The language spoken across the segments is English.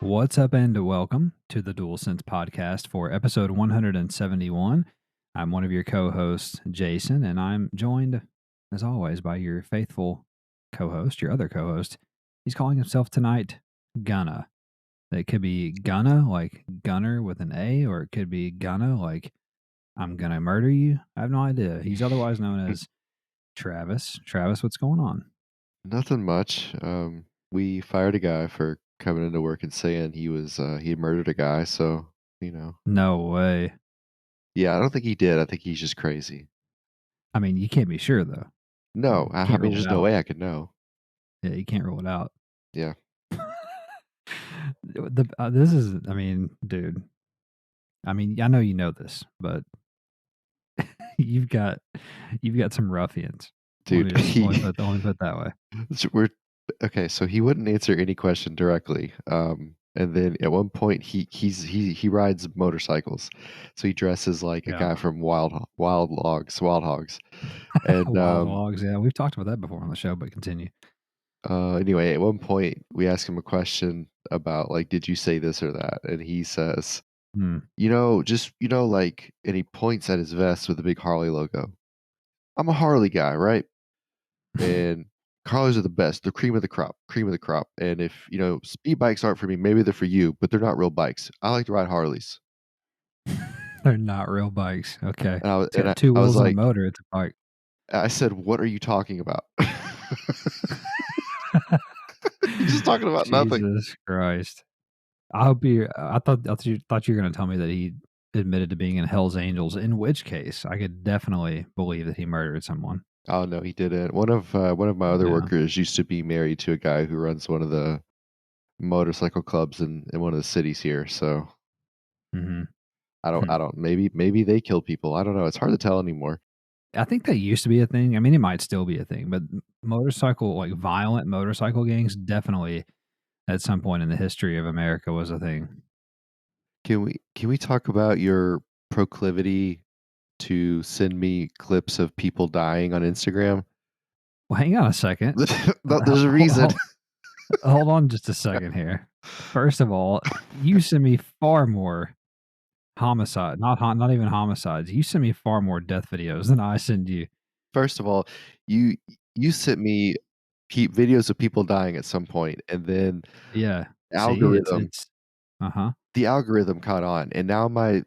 What's up, and welcome to the Dual Sense podcast for episode 171. I'm one of your co hosts, Jason, and I'm joined, as always, by your faithful co host, your other co host. He's calling himself tonight Gunna. It could be Gunna, like Gunner with an A, or it could be Gunna, like I'm gonna murder you. I have no idea. He's otherwise known as Travis. Travis, what's going on? Nothing much. We fired a guy for coming into work and saying he had murdered a guy. So No way. yeah, I don't think he did. I think he's just crazy. I mean, you can't be sure, though. No, You I can't mean, rule it there's no out. way I could know. Yeah, you can't rule it out. Yeah, This is, I mean, dude. I mean, I know you know this, but you've got you've got some ruffians. Let dude. me just let me put it that way. We're okay. So he wouldn't answer any question directly. And then at one point he rides motorcycles, so he dresses like a Yeah, guy from Wild Hogs, and wild hogs. Yeah, we've talked about that before on the show. But continue. Anyway, at one point, we ask him a question about, like, "Did you say this or that?" And he says, Hmm. like, and he points at his vest with the big Harley logo. "I'm a Harley guy, right? And Harleys are the best. They're cream of the crop. And if, speed bikes aren't for me, maybe they're for you, but they're not real bikes. I like to ride Harleys." They're not real bikes. Okay, And I was it's and got I two I was wheels and a like motor. It's a bike. I said, "What are you talking about?" He's just talking about nothing. Jesus Christ! I hope you. I thought you were going to tell me that he admitted to being in Hell's Angels. In which case, I could definitely believe that he murdered someone. Oh, no, he didn't. One of my other Yeah. workers used to be married to a guy who runs one of the motorcycle clubs in one of the cities here, so Hmm. I don't maybe they kill people, I don't know, it's hard to tell anymore. I think that used to be a thing. I mean, it might still be a thing, but motorcycle, like violent motorcycle gangs, definitely at some point in the history of America was a thing. Can we talk about your proclivity to send me clips of people dying on Instagram? Well, hang on a second. No, there's a Hold, reason. hold, hold on just a second here. First of all, you send me far more homicide, not even homicides. You send me far more death videos than I send you. First of all, you you sent me videos of people dying at some point, and then Yeah. See, it's algorithm it's uh huh the algorithm caught on, and now my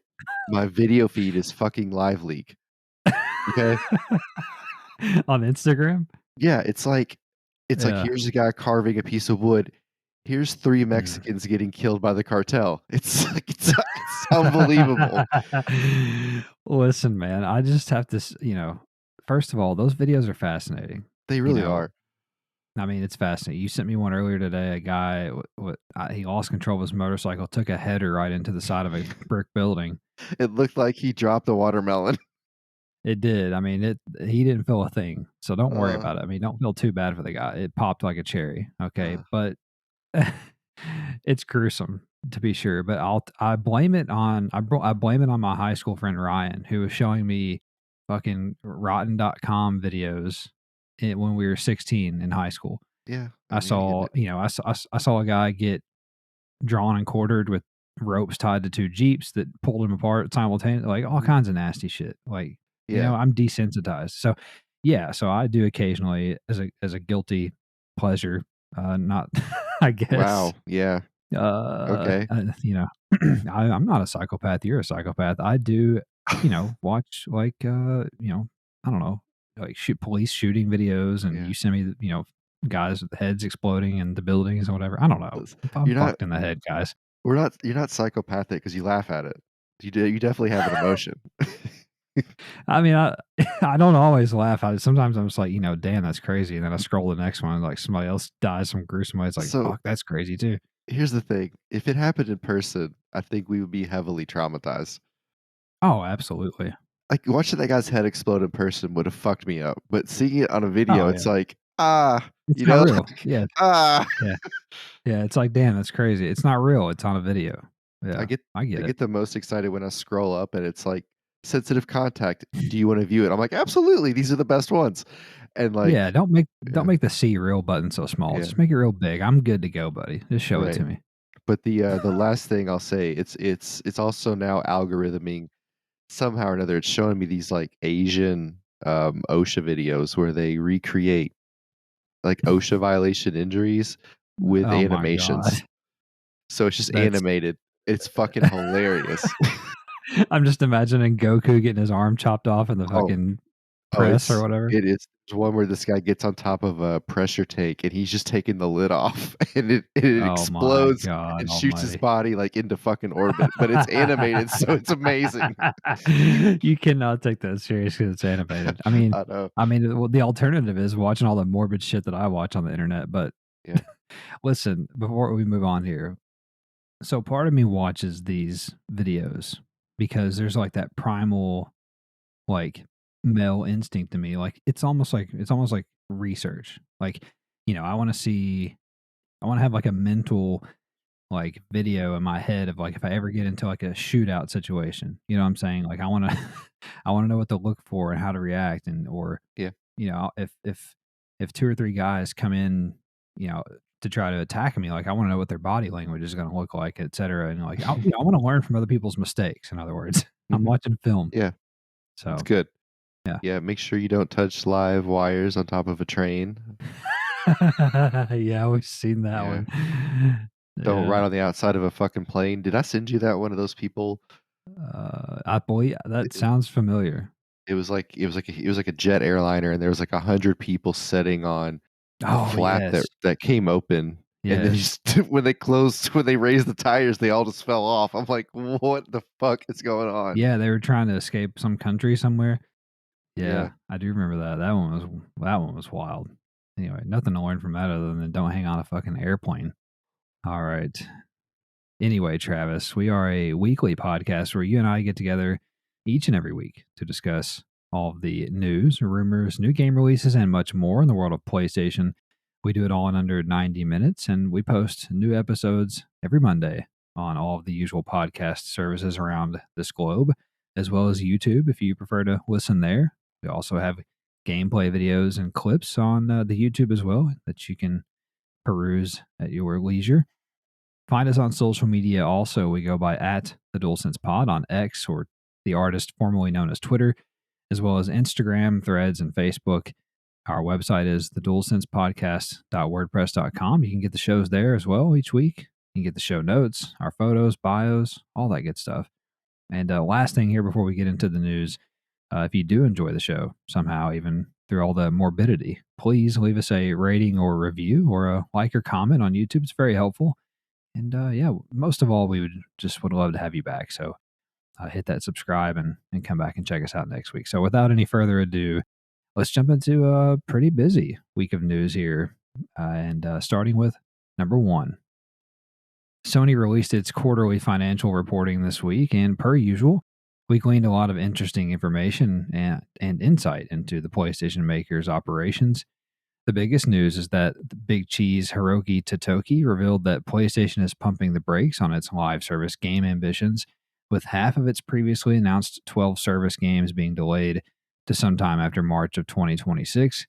video feed is fucking live leak, okay? on Instagram. Yeah, it's like, Yeah. here's a guy carving a piece of wood. Here's 3 Mm. Mexicans getting killed by the cartel. It's like it's unbelievable. Listen, man, I just have to, first of all, those videos are fascinating. They You really know, are. I mean, it's fascinating. You sent me one earlier today. A guy, he lost control of his motorcycle, took a header right into the side of a brick building. It looked like he dropped a watermelon. It did. I mean, he didn't feel a thing. So don't worry Uh, about it. I mean, don't feel too bad for the guy. It popped like a cherry. Okay. uh, But it's gruesome to be sure, but I blame it on I blame it on my high school friend Ryan, who was showing me fucking rotten.com videos when we were 16 in high school. yeah, I I mean, I get saw, it. I saw a guy get drawn and quartered with ropes tied to 2 Jeeps that pulled him apart simultaneously, like all Mhm. kinds of nasty shit. Like, Yeah. I'm desensitized. So, yeah, so I do occasionally as a guilty pleasure, not I guess Wow. Yeah. Okay. you know, I'm not a psychopath. You're a psychopath. I do, watch like, I don't know, like police shooting videos, and Yeah. you send me, guys with heads exploding in the buildings or whatever. I don't know. Listen, I'm you're not fucked in the head, guys. you're not psychopathic because you laugh at it. You definitely have an emotion. I mean, I don't always laugh at it. Sometimes I'm just like, damn, that's crazy. And then I scroll the next one, like somebody else dies some gruesome way. It's like, So fuck, that's crazy too. here's the thing, if it happened in person, I think we would be heavily traumatized. Oh, absolutely. Like, watching that guy's head explode in person would have fucked me up, but seeing it on a video, Oh it's yeah. like, It's you not know, real. Yeah. ah. Yeah. Yeah, it's like, "Damn, that's crazy." It's not real, it's on a video. I Yeah, get I I get it. get the most excited when I scroll up and it's like, "Sensitive contact, do you wanna view it?" I'm like, "Absolutely, these are the best ones." And, like, Yeah, don't make yeah, the see real button so small, yeah, just make it real big. I'm good to go, buddy. Just show it right. to me. But the last thing I'll say, it's also now algorithming somehow or another. It's showing me these like Asian OSHA videos where they recreate like OSHA violation injuries with Oh my animations. god. So it's just That's animated. It's fucking hilarious. I'm just imagining Goku getting his arm chopped off in the Oh, fucking oh, press or whatever. it is. There's one where this guy gets on top of a pressure tank and he's just taking the lid off and it Oh my explodes god and shoots his almighty. body like into fucking orbit. But it's animated, so it's amazing. You cannot take that serious because it's animated. I mean I know. I mean, well, the alternative is watching all the morbid shit that I watch on the internet, but Yeah. listen, before we move on here, so part of me watches these videos because there's, like, that primal, like, male instinct to me, like, it's almost like research, like, I wanna have, like, a mental, like, video in my head of, like, if I ever get into, like, a shootout situation, you know what I'm saying? Like, I wanna I wanna know what to look for and how to react and or, Yeah. if 2 or 3 guys come in, you know, to try to attack me, like, I wanna know what their body language is gonna look like, etcetera, and, like, I wanna learn from other people's mistakes, in other words. I'm Mhm. watching film, Yeah, it's so, good. yeah. Yeah, make sure you don't touch live wires on top of a train. Yeah, we've seen that Yeah. one. Don't ride Yeah, on the outside of a fucking plane. Did I send you that one of those people? I believe that It sounds familiar. it was like a jet airliner, and there was like 100 people sitting on a Oh, flap yes. that came open, and then Yes. just when they raised the tires, they all just fell off. I'm like, "What the fuck is going on?" Yeah, they were trying to escape some country somewhere. Yeah. Yeah, I do remember that. That one was wild. Anyway, nothing to learn from that other than don't hang on a fucking airplane. All right. Anyway, Travis, we are a weekly podcast where you and I get together each and every week to discuss all of the news, rumors, new game releases, and much more in the world of PlayStation. We do it all in under 90 minutes, and we post new episodes every Monday on all of the usual podcast services around this globe, as well as YouTube if you prefer to listen there. We also have gameplay videos and clips on the YouTube as well that you can peruse at your leisure. Find us on social media also. We go by at the DualSense Pod on X, or the artist formerly known as Twitter, as well as Instagram, Threads, and Facebook. Our website is thedualsensepodcast.wordpress.com. You can get the shows there as well each week. You can get the show notes, our photos, bios, all that good stuff. And last thing here before we get into the news, if you do enjoy the show somehow, even through all the morbidity, please leave us a rating or review or a like or comment on YouTube. It's very helpful. And yeah, most of all, we would love to have you back. So hit that subscribe and come back and check us out next week. So without any further ado, let's jump into a pretty busy week of news here. And starting with number one, Sony released its quarterly financial reporting this week. And per usual, we gleaned a lot of interesting information and insight into the PlayStation maker's operations. The biggest news is that the Big Cheese Hiroki Totoki revealed that PlayStation is pumping the brakes on its live service game ambitions, with half of its previously announced 12 service games being delayed to sometime after March of 2026.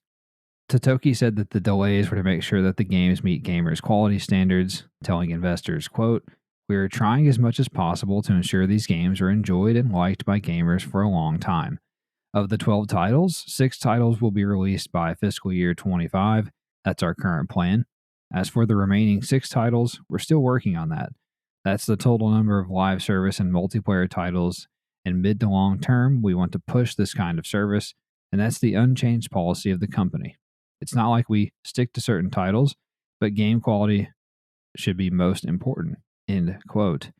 Totoki said that the delays were to make sure that the games meet gamers' quality standards, telling investors, quote, "We are trying as much as possible to ensure these games are enjoyed and liked by gamers for a long time. Of the 12 titles, 6 titles will be released by fiscal year 25. That's our current plan. As for the remaining 6 titles, we're still working on that. That's the total number of live service and multiplayer titles. In mid to long term, we want to push this kind of service, and that's the unchanged policy of the company. It's not like we stick to certain titles, but game quality should be most important." End quote.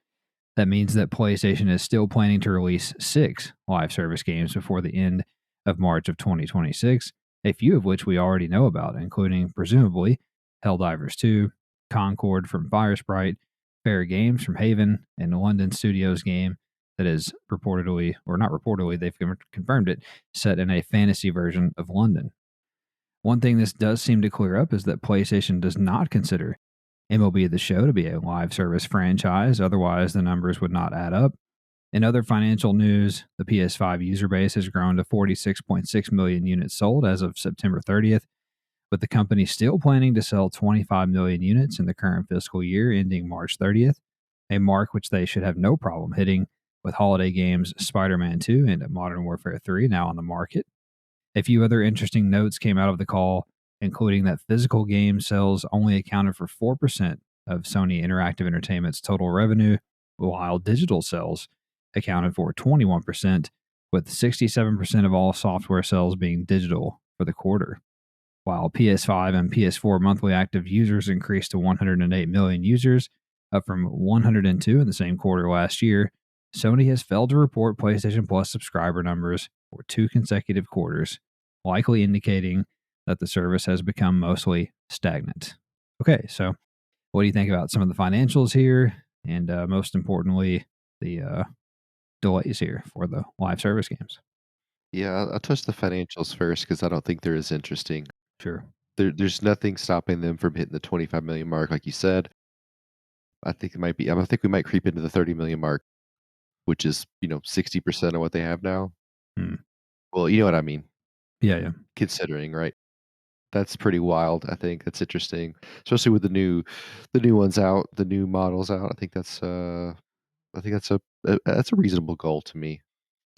That means that PlayStation is still planning to release 6 live service games before the end of March of 2026, a few of which we already know about, including, presumably, Helldivers 2, Concord from Firesprite, Fair Games from Haven, and a London Studios game that is reportedly, or not reportedly, they've confirmed it, set in a fantasy version of London. One thing this does seem to clear up is that PlayStation does not consider MLB The Show to be a live service franchise, otherwise, the numbers would not add up. In other financial news, the PS5 user base has grown to 46.6 million units sold as of September 30th, with the company still planning to sell 25 million units in the current fiscal year ending March 30th, a mark which they should have no problem hitting with holiday games Spider Man 2 and Modern Warfare 3 now on the market. A few other interesting notes came out of the call, including that physical game sales only accounted for 4% of Sony Interactive Entertainment's total revenue, while digital sales accounted for 21%, with 67% of all software sales being digital for the quarter. While PS5 and PS4 monthly active users increased to 108 million users, up from 102 in the same quarter last year, Sony has failed to report PlayStation Plus subscriber numbers for 2 consecutive quarters, likely indicating that the service has become mostly stagnant. Okay, so what do you think about some of the financials here? And most importantly, the delays here for the live service games? Yeah, I'll touch the financials first because I don't think they're as interesting. Sure. There's nothing stopping them from hitting the 25 million mark, like you said. I think it might be. I think we might creep into the 30 million mark, which is 60% of what they have now. Hmm. Well, you know what I mean. Yeah, yeah. Considering, right? That's pretty wild. I think that's interesting, especially with the new ones out, the new models out. I think that's a reasonable goal to me.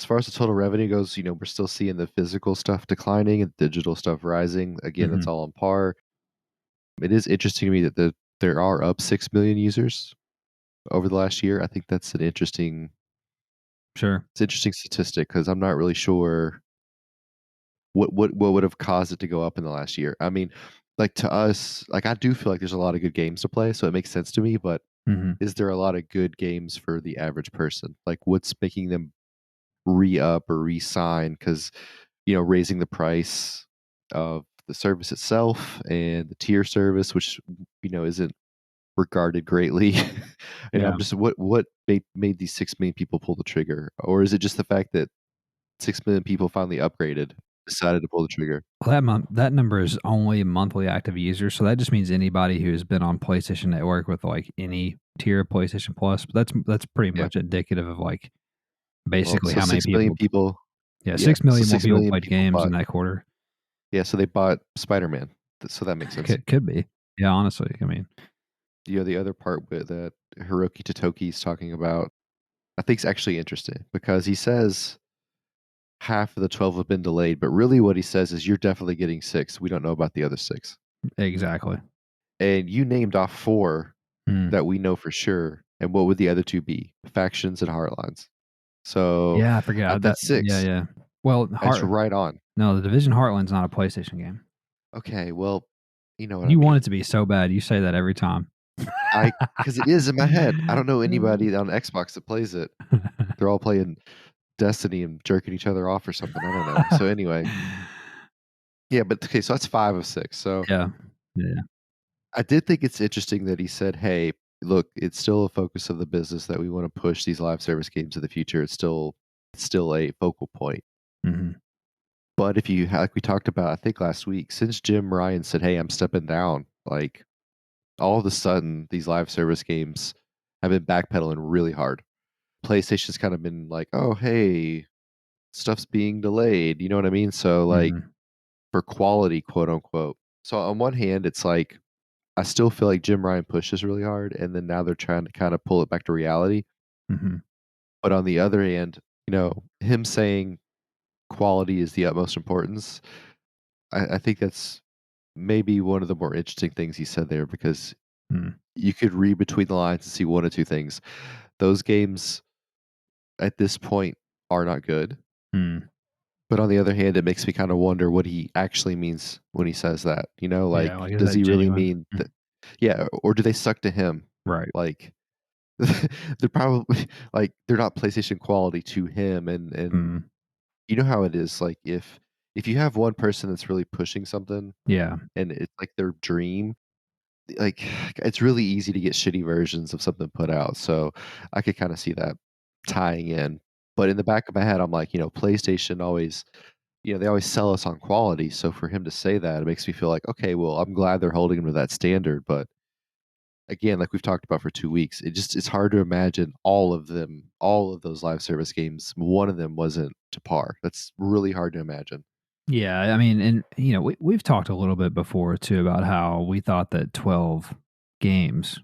As far as the total revenue goes, we're still seeing the physical stuff declining and digital stuff rising. Again, that's Hmm. all on par. It is interesting to me that there are up 6 million users over the last year. I think that's Sure. it's an interesting statistic because I'm not really sure what would have caused it to go up in the last year. I mean, like to us, like I do feel like there's a lot of good games to play, so it makes sense to me. But Hmm. is there a lot of good games for the average person? Like, what's making them re-up or re-sign? Because raising the price of the service itself and the tier service, which isn't regarded greatly. And Yeah. I'm just what made these 6 million people pull the trigger, or is it just the fact that 6 million people finally upgraded, decided to pull the trigger? Well, that number is only monthly active users, so that just means anybody who's been on PlayStation Network with like any tier of PlayStation Plus. But that's pretty Yeah. much indicative of like Well, basically so how many 6 million people. people. Yeah, Yeah, six so million more 6 people million played people games in bought. that quarter. Yeah, so they bought Spider-Man. So that makes sense. Could be. Yeah, honestly, I mean, The other part with that Hiroki Totoki is talking about, I think is actually interesting because he says half of the 12 have been delayed, but really what he says is you're definitely getting 6. We don't know about the other 6. exactly. And you named off 4 Hmm. that we know for sure. And what would the other 2 be? Factions and Heartlines. So Yeah, I forgot that. that's Yeah, 6. yeah. Well, That's right on. no, the Division Heartland's not a PlayStation game. Okay, well, you know what I You want it mean. to be so bad. You say that every time. I Because it is in my head. I don't know anybody on Xbox that plays it. They're all playing Destiny and jerking each other off or something. I don't know. So anyway, yeah, but okay, so that's 5 of 6. So Yeah. Yeah. I did think it's interesting that he said, "Hey, look, it's still a focus of the business that we want to push these live service games in the future. It's still a focal point." Mhm. But if you like we talked about, I think last week, since Jim Ryan said, "Hey, I'm stepping down," like all of a sudden these live service games have been backpedaling really hard. PlayStation's kind of been like, "Oh, hey, stuff's being delayed." You know what I mean? So like Mhm. for quality, quote unquote. So on one hand, it's like I still feel like Jim Ryan pushes really hard, and then now they're trying to kind of pull it back to reality. Mhm. But on the other hand, him saying quality is the utmost importance, I think that's maybe one of the more interesting things he said there because Mm. you could read between the lines and see one of two things. Those games at this point are not good. Mm. But on the other hand, it makes me kind of wonder what he actually means when he says that. Yeah, Like, like, is does that he really genuine? mean Mm. that? Yeah, or do they suck to him? Right. Like, they're probably like they're not PlayStation quality to him, and Mm. you know how it is. Like, if you have one person that's really pushing something Yeah. and it's like their dream, like it's really easy to get shitty versions of something put out. So I could kind of see that tying in. But in the back of my head, I'm like, PlayStation always, they always sell us on quality. So for him to say that, it makes me feel like, okay, well, I'm glad they're holding him to that standard. But again, like we've talked about for 2 weeks, it's hard to imagine all of those live service games. One of them wasn't to par. That's really hard to imagine. Yeah, I mean, and we've talked a little bit before too about how we thought that 12 games.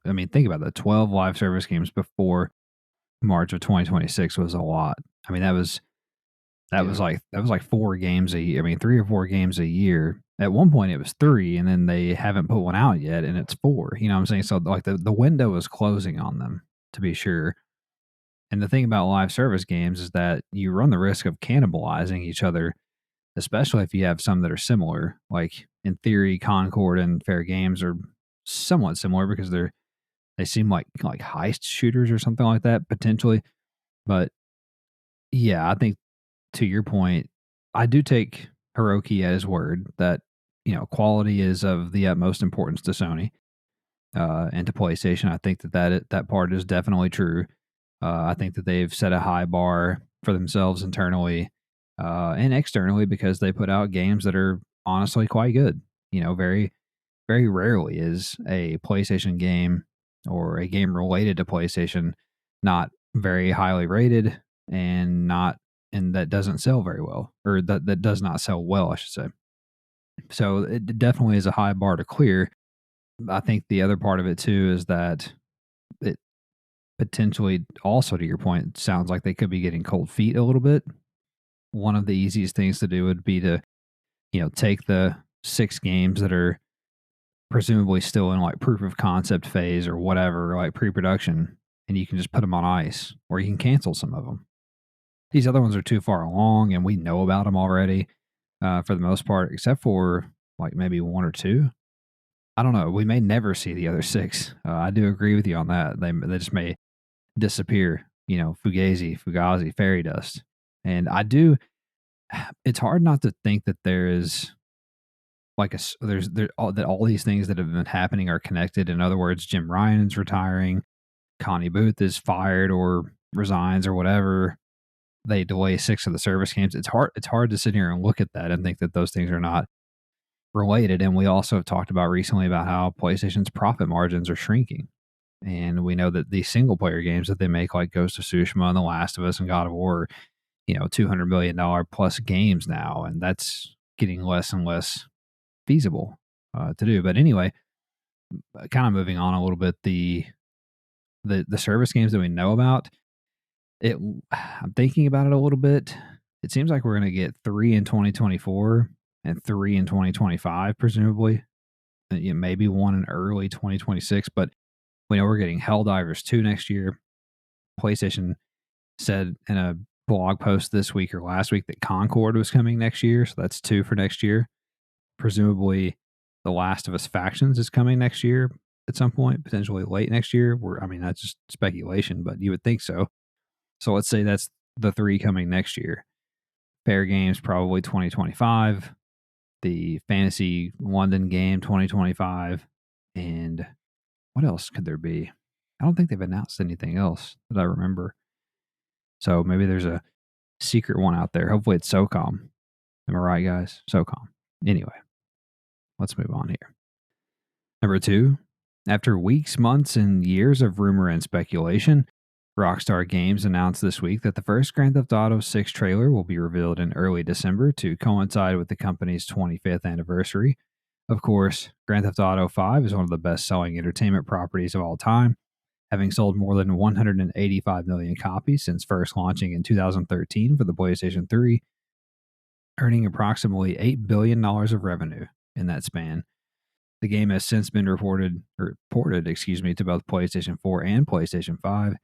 I mean, think about that, 12 live service games before March of 2026 was a lot. I mean, Yeah. that was like 4 games a year. I mean, 3 or 4 games a year. At one point, it was 3, and then they haven't put one out yet, and it's 4. You know what I'm saying? So like the window is closing on them, to be sure. And the thing about live service games is that you run the risk of cannibalizing each other, especially if you have some that are similar. Like in theory, Concord and Fair Games are somewhat similar because they seem like heist shooters or something like that potentially. But yeah, I think to your point, I do take Hiroki at his word that quality is of the utmost importance to Sony and to PlayStation. I think that part is definitely true. I think that they've set a high bar for themselves internally and externally because they put out games that are honestly quite good. Very very rarely is a PlayStation game or a game related to PlayStation not very highly rated and not and that doesn't sell very well, or that does not sell well, I should say. So it definitely is a high bar to clear. I think the other part of it too is that it potentially also, to your point, sounds like they could be getting cold feet a little bit. One of the easiest things to do would be to, take the 6 games that are presumably still in like proof of concept phase or whatever, like pre-production, and you can just put them on ice or you can cancel some of them. These other ones are too far along and we know about them already for the most part, except for like maybe 1 or 2. I don't know. We may never see the other 6. I do agree with you on that. They just may disappear, Fugazi, fairy dust. And I do it's hard not to think that there is like that all these things that have been happening are connected. In other words, Jim Ryan's retiring, Connie Booth is fired or resigns or whatever. They delay 6 of the service games. It's hard to sit here and look at that and think that those things are not related. And we also have talked about recently about how PlayStation's profit margins are shrinking. And we know that these single player games that they make, like Ghost of Tsushima and The Last of Us and God of War, $200 million plus games now, and that's getting less and less feasible to do. But anyway, kind of moving on a little bit, the service games that we know about, it. I'm thinking about it a little bit. It seems like we're going to get 3 in 2024 and 3 in 2025, presumably. Maybe 1 in early 2026, but we know we're getting Helldivers 2 next year. PlayStation said in a blog post this week or last week that Concord was coming next year, so that's 2 for next year. Presumably, The Last of Us Factions is coming next year at some point, potentially late next year. I mean, that's just speculation, but you would think so. So let's say that's the 3 coming next year. Fair Games probably 2025. The Fantasy London game 2025, and what else could there be? I don't think they've announced anything else that I remember. So maybe there's a secret one out there. Hopefully it's SOCOM. Am I right, guys? SOCOM. Anyway, let's move on here. Number 2, after weeks, months, and years of rumor and speculation, Rockstar Games announced this week that the first Grand Theft Auto 6 trailer will be revealed in early December to coincide with the company's 25th anniversary. Of course, Grand Theft Auto 5 is one of the best-selling entertainment properties of all time, having sold more than 185 million copies since first launching in 2013 for the PlayStation 3, earning approximately $8 billion of revenue in that span. The game has since been ported, to both PlayStation 4 and PlayStation 5,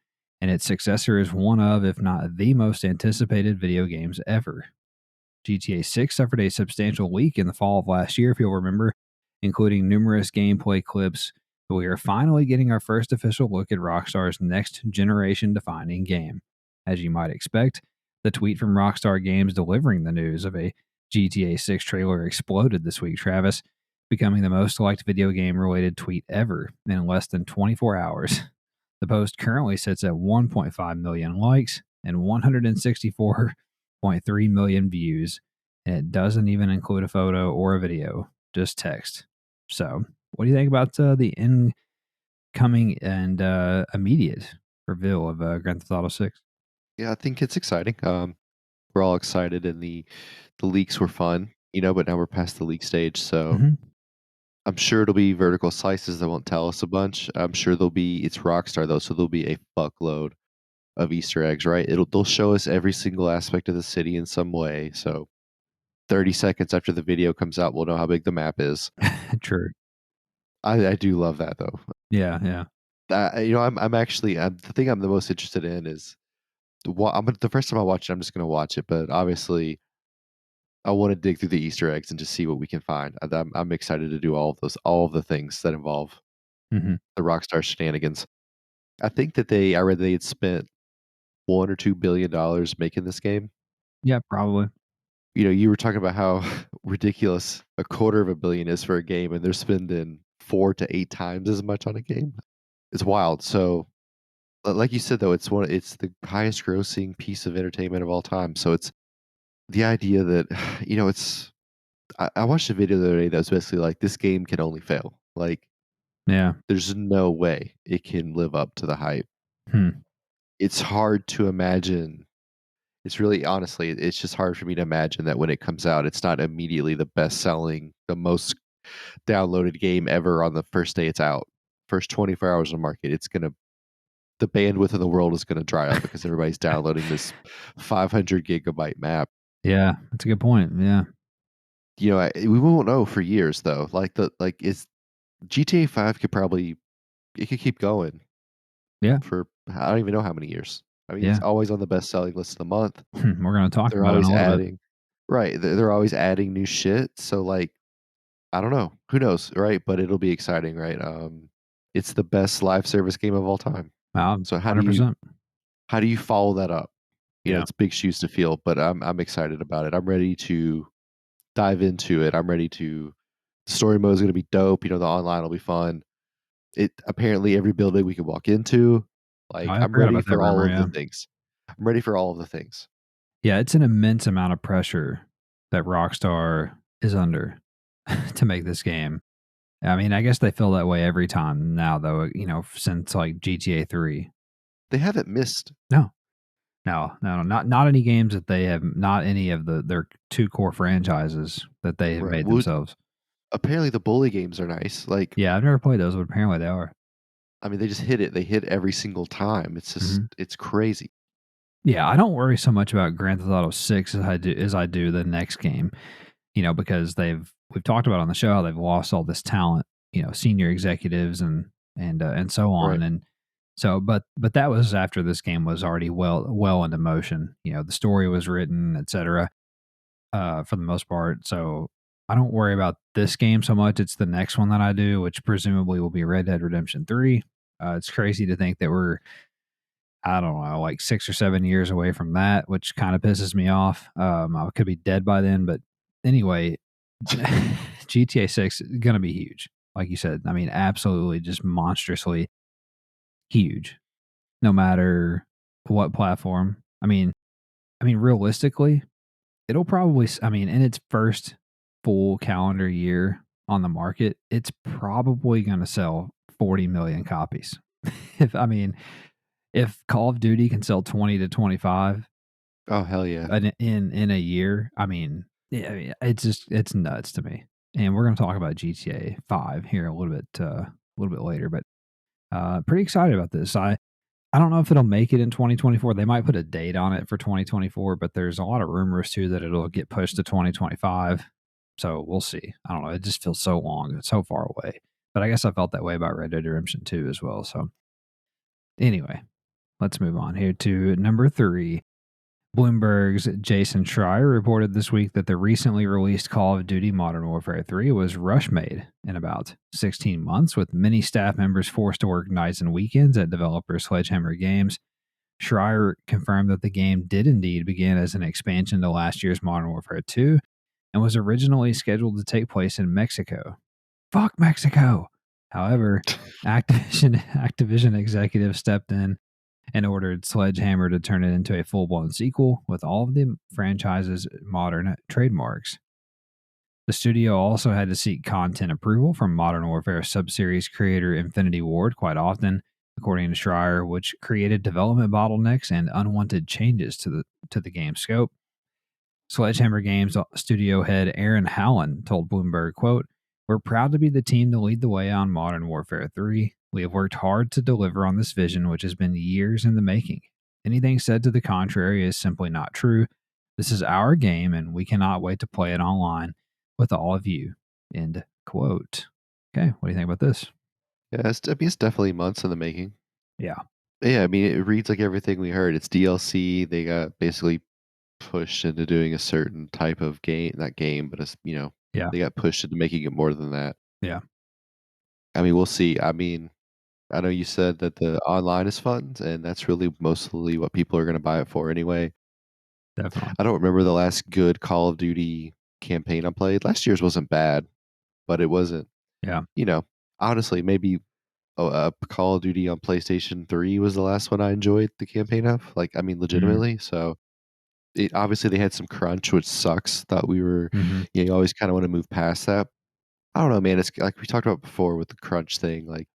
and its successor is one of, if not the most anticipated video games ever. GTA 6 suffered a substantial leak in the fall of last year, if you'll remember, including numerous gameplay clips, but we are finally getting our first official look at Rockstar's next generation defining game. As you might expect, the tweet from Rockstar Games delivering the news of a GTA 6 trailer exploded this week, Travis, becoming the most liked video game related tweet ever in less than 24 hours. The post currently sits at 1.5 million likes and 164.3 million views, and it doesn't even include a photo or a video, just text. So, what do you think about the incoming and immediate reveal of Grand Theft Auto 6? Yeah, I think it's exciting. we're all excited, and the leaks were fun, but now we're past the leak stage, so Mhm. I'm sure it'll be vertical slices that won't tell us a bunch. I'm sure it's Rockstar though, so there'll be a fuckload of Easter eggs, right? They'll show us every single aspect of the city in some way. So 30 seconds after the video comes out, we'll know how big the map is. True. I do love that though. Yeah, yeah. The thing I'm the most interested in is the first time I watch it, I'm just gonna watch it, but obviously I want to dig through the Easter eggs and just see what we can find. I'm excited to do all of the things that involve Mhm. the Rockstar shenanigans. I read they had spent $1 or $2 billion making this game. Yeah, probably. You were talking about how ridiculous a quarter of a billion is for a game, and they're spending 4 to 8 times as much on a game. It's wild. So, like you said, though, it's the highest grossing piece of entertainment of all time. So it's the idea that, it's I watched a video the other day that was basically like, this game can only fail. Like, Yeah. there's no way it can live up to the hype. Hmm. It's hard to imagine. It's really honestly, it's just hard for me to imagine that when it comes out, it's not immediately the best selling, the most downloaded game ever on the first day it's out. First 24 hours on the market, the bandwidth of the world is gonna dry up because everybody's downloading this 500 gigabyte map. Yeah, that's a good point. Yeah. We won't know for years though. It's GTA 5 it could keep going Yeah. for I don't even know how many years. I mean, it's Yeah. always on the best selling list of the month. We're gonna talk They're about it in always a little bit. adding Right, they're always adding new shit, so, like, I don't know. Who knows, right? But it'll be exciting, right? It's the best live service game of all time. So 100%. how do you follow that up? Yeah. It's big shoes to fill, but I'm excited about it. I'm ready to dive into it. I'm ready to the story mode is gonna be dope, the online will be fun. Apparently every building we can walk into, like, I I'm forgot ready about that for all rumor, of the yeah. things. I'm ready for all of the things. Yeah, it's an immense amount of pressure that Rockstar is under to make this game. I mean, I guess they feel that way every time now, though, since like GTA 3. They haven't missed. No, no, not any games that they have, not any of their two core franchises that they have Right, made well, themselves. apparently the bully games are nice, like, Yeah, I've never played those, but apparently they are. I mean, they just hit it. They hit every single time. Mhm. It's crazy. Yeah, I don't worry so much about Grand Theft Auto 6 as I do the next game, because we've talked about on the show how they've lost all this talent, senior executives and so Right. on. And so but that was after this game was already well into motion. The story was written, etc. For the most part. So I don't worry about this game so much. It's the next one that I do, which presumably will be Red Dead Redemption 3. It's crazy to think that we're, I don't know, like 6 or 7 years away from that, which kind of pisses me off. I could be dead by then, but anyway, GTA 6 is going to be huge. Like you said, I mean, absolutely just monstrously huge, no matter what platform. I mean, realistically, it'll probably, I mean, in its first full calendar year on the market, it's probably going to sell 40 million copies. If Call of Duty can sell 20 to 25 Oh, hell yeah. in a year, yeah, it's nuts to me. And we're going to talk about GTA 5 here a little bit later, but pretty excited about this. I don't know if it'll make it in 2024. They might put a date on it for 2024, but there's a lot of rumors too that it'll get pushed to 2025. So we'll see. I don't know. It just feels so long. It's so far away. But I guess I felt that way about Red Dead Redemption 2 as well. So anyway, let's move on here to number 3. Bloomberg's Jason Schreier reported this week that the recently released Call of Duty Modern Warfare 3 was rush made in about 16 months, with many staff members forced to work nights and weekends at developer Sledgehammer Games. Schreier confirmed that the game did indeed begin as an expansion to last year's Modern Warfare 2 and was originally scheduled to take place in Mexico. Fuck Mexico! However, Activision executives stepped in and ordered Sledgehammer to turn it into a full blown sequel with all of the franchise's modern trademarks. The studio also had to seek content approval from Modern Warfare subseries creator Infinity Ward quite often, according to Schreier, which created development bottlenecks and unwanted changes to the game's scope. Sledgehammer Games studio head Aaron Howland told Bloomberg, quote, "We're proud to be the team to lead the way on Modern Warfare 3. We have worked hard to deliver on this vision, which has been years in the making. Anything said to the contrary is simply not true. This is our game, and we cannot wait to play it online with all of you." End quote. Okay, what do you think about this? Yeah, I mean, it's definitely months in the making. Yeah, Yeah, I mean, it reads like everything we heard. It's DLC. They got basically pushed into doing a certain type of game, not game, but yeah, they got pushed into making it more than that. yeah, I mean, we'll see. I mean, I know you said that the online is fun, and that's really mostly what people are going to buy it for anyway. definitely. I don't remember the last good Call of Duty campaign I played. Last year's wasn't bad, but it wasn't, Yeah, you know, honestly, maybe Call of Duty on PlayStation 3 was the last one I enjoyed the campaign of. Like, I mean, mm, legitimately. So, obviously they had some crunch, which sucks. Thought we were, hmm, you always kind of want to move past that. I don't know, man. It's like we talked about before with the crunch thing. Like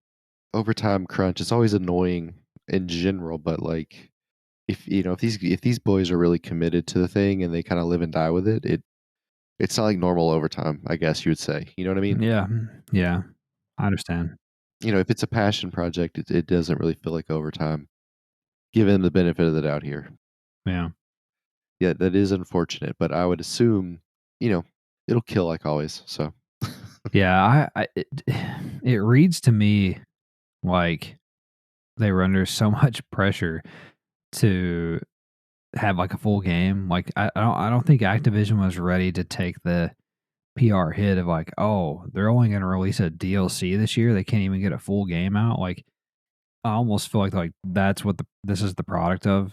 overtime crunch, it's always annoying in general, but like if these boys are really committed to the thing and they kind of live and die with it, it's not like normal overtime, I guess you would say. You know what I mean? yeah, yeah. I understand. If it's a passion project, it doesn't really feel like overtime. Given the benefit of the doubt here. Yeah. Yeah, that is unfortunate, but I would assume, you know, it'll kill like always. So Yeah, it reads to me like they were under so much pressure to have like a full game. Like I don't think Activision was ready to take the PR hit of like, oh, they're only going to release a DLC this year. They can't even get a full game out. Like I almost feel like that's what this is the product of.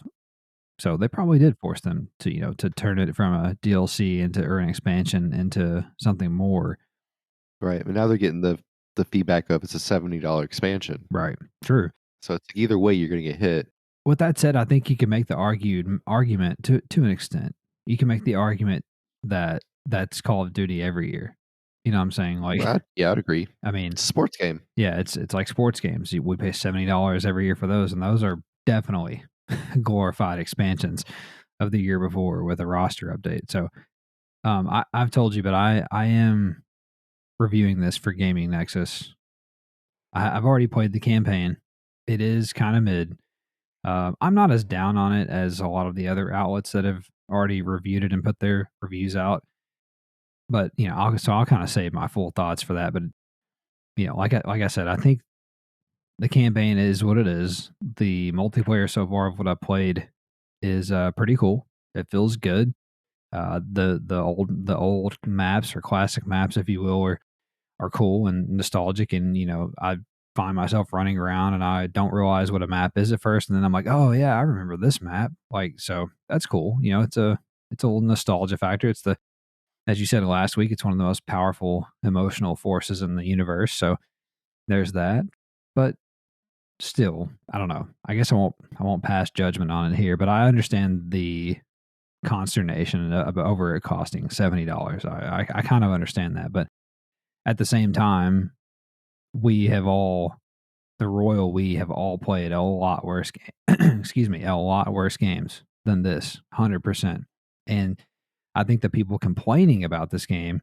So they probably did force them to to turn it from a DLC into or an expansion into something more. right, but now they're getting the feedback of it's a $70 expansion. Right. True. So it's either way you're gonna get hit. With that said, I think you can make the argument to an extent. You can make the argument that that's Call of Duty every year. You know what I'm saying? Like, Yeah, I'd agree. I mean, It's a sports game. yeah, it's like sports games. We pay $70 every year for those, and those are definitely glorified expansions of the year before with a roster update. So, I've told you, but I am reviewing this for Gaming Nexus. I've already played the campaign. It is kind of mid. I'm not as down on it as a lot of the other outlets that have already reviewed it and put their reviews out. But I'll kind of save my full thoughts for that. But like I said, I think the campaign is what it is. The multiplayer so far of what I played is pretty cool. It feels good. The old maps or classic maps, if you will, are cool and nostalgic. And I find myself running around and I don't realize what a map is at first, and then I'm like, oh yeah, I remember this map. Like, so that's cool. It's a little nostalgia factor. It's the As you said last week, it's one of the most powerful emotional forces in the universe. So there's that. But still, I don't know. I guess I won't pass judgment on it here, but I understand the consternation over it costing $70. I kind of understand that, but at the same time, we have all the royal we have all played a lot worse excuse me, a lot worse games than this, 100%. And I think the people complaining about this game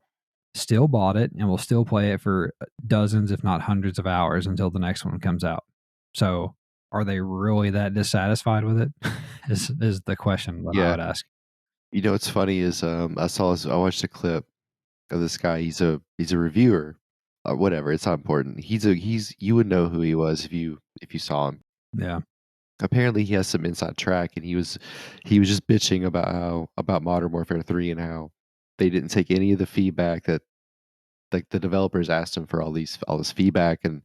still bought it and will still play it for dozens, if not hundreds of hours until the next one comes out. So, are they really that dissatisfied with it? Is the question that I Yeah. would ask. What's funny is, I watched a clip of this guy. He's a reviewer or whatever. It's not important. He's you would know who he was if you saw him. Yeah, Apparently, he has some inside track, and he was just bitching about Modern Warfare 3 and how they didn't take any of the feedback that like the developers asked him for all this feedback, and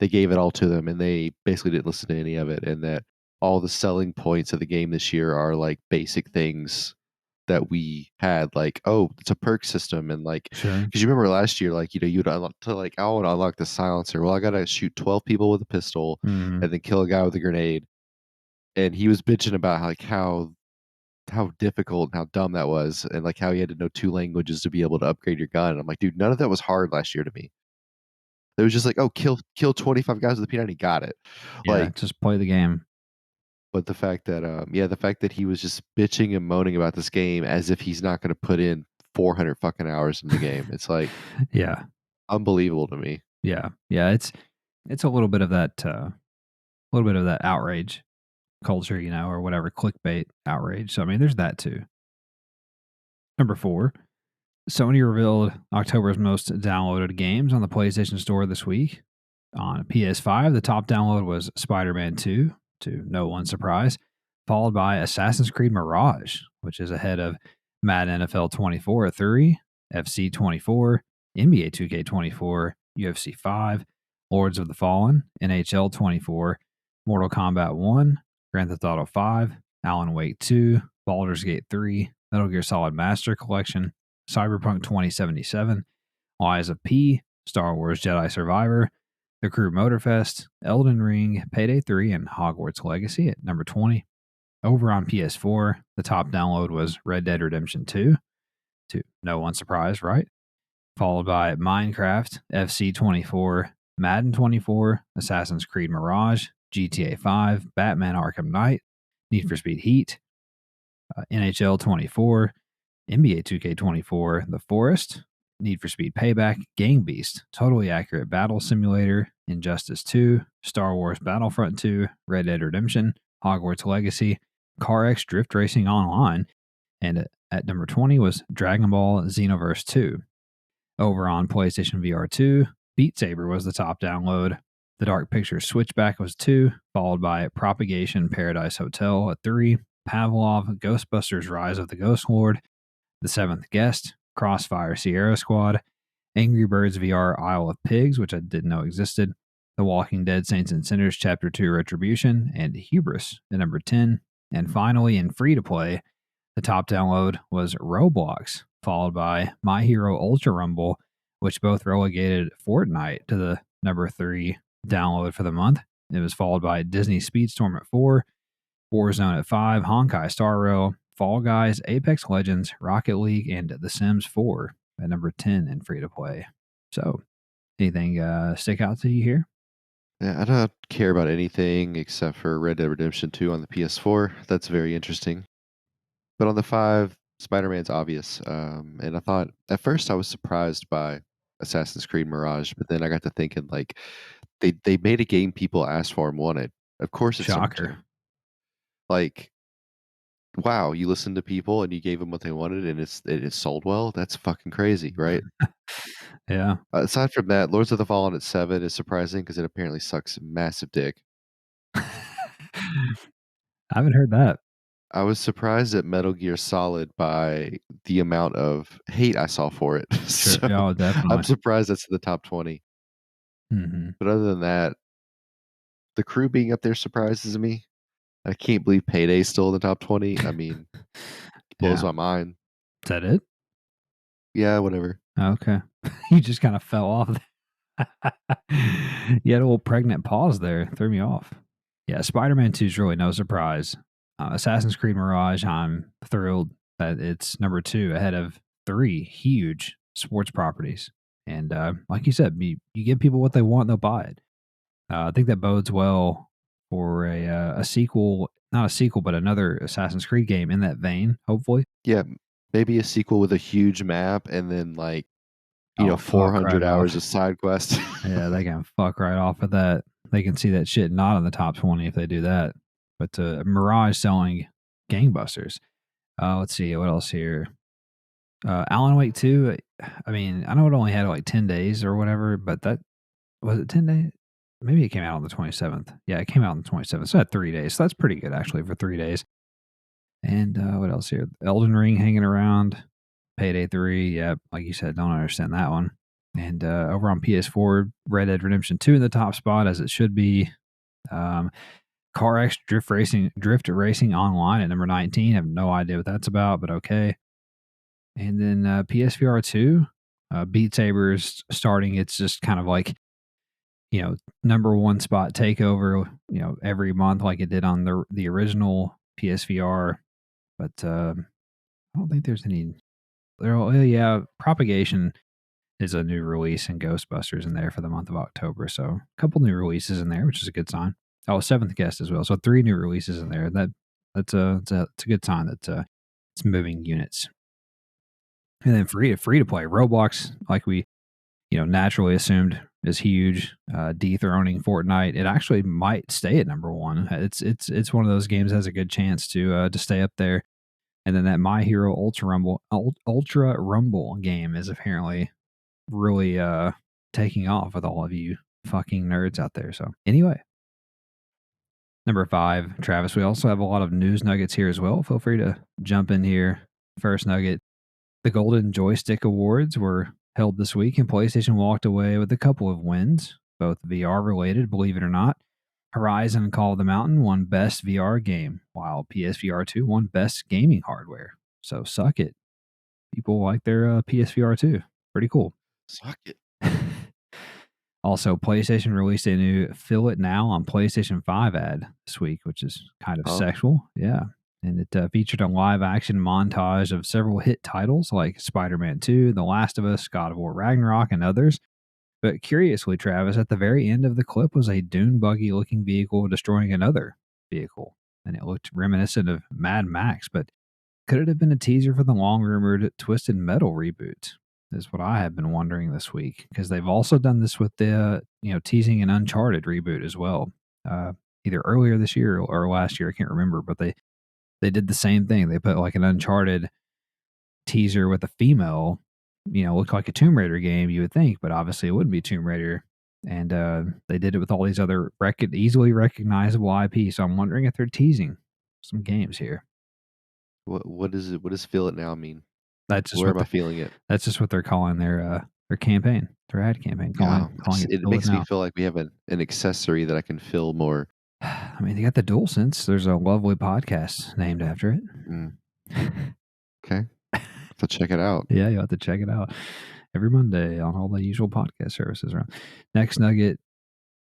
they gave it all to them, and they basically didn't listen to any of it, and that all the selling points of the game this year are like basic things that we had, like, oh, it's a perk system, and like, sure. because you remember last year, like, you'd unlock to like, I want to unlock the silencer. Well, I gotta shoot 12 people with a pistol Mhm. and then kill a guy with a grenade. And he was bitching about like how difficult and how dumb that was, and like how he had to know 2 languages to be able to upgrade your gun. And I'm like, dude, none of that was hard last year to me. It was just like, oh, kill 25 guys with a P90, got it. Yeah, Like, just play the game. But the fact that he was just bitching and moaning about this game as if he's not gonna put in 400 fucking hours in the game. It's, like, Yeah. unbelievable to me. Yeah. Yeah. It's a little bit of that outrage culture, or whatever, clickbait outrage. So I mean, there's that too. Number 4, Sony revealed October's most downloaded games on the PlayStation Store this week. On PS5, the top download was Spider Man 2, to no one's surprise, followed by Assassin's Creed Mirage, which is ahead of Madden NFL 24 at 3, FC 24, NBA 2K24, UFC 5, Lords of the Fallen, NHL 24, Mortal Kombat 1, Grand Theft Auto 5, Alan Wake 2, Baldur's Gate 3, Metal Gear Solid Master Collection, Cyberpunk 2077, Lies of P, Star Wars Jedi Survivor, The Crew Motorfest, Elden Ring, Payday 3, and Hogwarts Legacy at number 20. Over on PS4, the top download was Red Dead Redemption 2, to no one's surprise, right? Followed by Minecraft, FC 24, Madden 24, Assassin's Creed Mirage, GTA 5, Batman Arkham Knight, Need for Speed Heat, NHL 24, NBA 2K24, The Forest, Need for Speed Payback, Gang Beast, Totally Accurate Battle Simulator, Injustice 2, Star Wars Battlefront 2, Red Dead Redemption, Hogwarts Legacy, CarX Drift Racing Online, and at number 20 was Dragon Ball Xenoverse 2. Over on PlayStation VR 2, Beat Saber was the top download. The Dark Pictures Switchback was 2, followed by Propagation Paradise Hotel at 3, Pavlov Ghostbusters Rise of the Ghost Lord, The Seventh Guest, Crossfire Sierra Squad, Angry Birds VR Isle of Pigs, which I didn't know existed, The Walking Dead Saints and Sinners Chapter 2 Retribution, and Hubris at number 10. And finally, in free to play, the top download was Roblox, followed by My Hero Ultra Rumble, which both relegated Fortnite to the number 3 download for the month. It was followed by Disney Speedstorm at 4, Warzone at 5, Honkai Star Rail, Fall Guys, Apex Legends, Rocket League, and The Sims 4 at number 10 in free to play. So, anything stick out to you here? Yeah, I don't care about anything except for Red Dead Redemption 2 on the PS4. That's very interesting. But on the 5, Spider-Man's obvious. And I thought at first I was surprised by Assassin's Creed Mirage, but then I got to thinking like they made a game people asked for and wanted. Of course it's number 2. Shocker. Like, wow, you listened to people and you gave them what they wanted and it sold well. That's fucking crazy, right? Yeah. Aside from that, Lords of the Fallen at 7 is surprising because it apparently sucks massive dick. I haven't heard that. I was surprised at Metal Gear Solid by the amount of hate I saw for it. Sure. So Oh, I'm definitely. surprised that's in the top 20. Hmm. But other than that, the Crew being up there surprises me. I can't believe Payday's still in the top 20. I mean, blows Yeah. my mind. Is that it? Yeah, whatever. Okay. You just kind of fell off. You had a little pregnant pause there. Threw me off. Yeah, Spider Man 2 is really no surprise. Assassin's Creed Mirage, I'm thrilled that it's number 2 ahead of 3 huge sports properties. And like you said, you give people what they want, they'll buy it. I think that bodes well for a sequel, not a sequel, but another Assassin's Creed game in that vein, hopefully. Yeah, maybe a sequel with a huge map and then like, Oh, fuck 400 right hours off. of side quests. Yeah, they can fuck right off of that. They can see that shit not in the top 20 if they do that. But Mirage selling gangbusters. Let's see what else here. Alan Wake 2. I mean, I know it only had like 10 days or whatever, but that was it 10 days? Maybe it came out on the 27th. Yeah, it came out on the 27th. So it had 3 days. So that's pretty good actually for 3 days. And what else here? Elden Ring hanging around. Payday 3. Yeah, like you said, don't understand that one. And over on PS4, Red Dead Redemption 2 in the top spot, as it should be. Um, CarX Drift Racing Online at number 19. I have no idea what that's about, but okay. And then PSVR 2, Beat Saber's starting. It's just kind of like, number one spot takeover, every month like it did on the original PSVR. But I don't think there's any. Yeah, Propagation is a new release and Ghostbusters in there for the month of October. So a couple new releases in there, which is a good sign. Oh, Seventh Guest as well. So 3 new releases in there. It's a good sign that it's moving units. And then free to play Roblox, like we naturally assumed is huge, dethroning Fortnite. It actually might stay at number one. It's one of those games that has a good chance to stay up there. And then that My Hero Ultra Rumble game is apparently really taking off with all of you fucking nerds out there. So anyway, number 5, Travis. We also have a lot of news nuggets here as well. Feel free to jump in here. First nugget: the Golden Joystick Awards were held this week, and PlayStation walked away with a couple of wins, both VR related, believe it or not. Horizon Call of the Mountain won Best VR Game, while PSVR 2 won Best Gaming Hardware. So suck it. People like their PSVR 2. Pretty cool. Suck it. Also, PlayStation released a new Feel It Now on PlayStation 5 ad this week, which is kind of sexual. Yeah. And it featured a live action montage of several hit titles like Spider Man 2, The Last of Us, God of War Ragnarok, and others. But curiously, Travis, at the very end of the clip was a dune buggy looking vehicle destroying another vehicle. And it looked reminiscent of Mad Max, but could it have been a teaser for the long rumored Twisted Metal reboot? Is what I have been wondering this week, because they've also done this with the teasing an Uncharted reboot as well. Either earlier this year or last year, I can't remember, but they did the same thing. They put like an Uncharted teaser with a female, looked like a Tomb Raider game, you would think, but obviously it wouldn't be Tomb Raider. And they did it with all these other easily recognizable IP. So I'm wondering if they're teasing some games here. What is it? What does "Feel It Now" mean? That's just Where what am I feeling it? that's just what they're calling their campaign, their ad campaign, calling it It Feel It makes me Now. feel like we have an accessory that I can feel more. I mean, they got the DualSense. There's a lovely podcast named after it. Mm, okay, so check it out. Yeah, you'll have to check it out every Monday on all the usual podcast services around. Next nugget: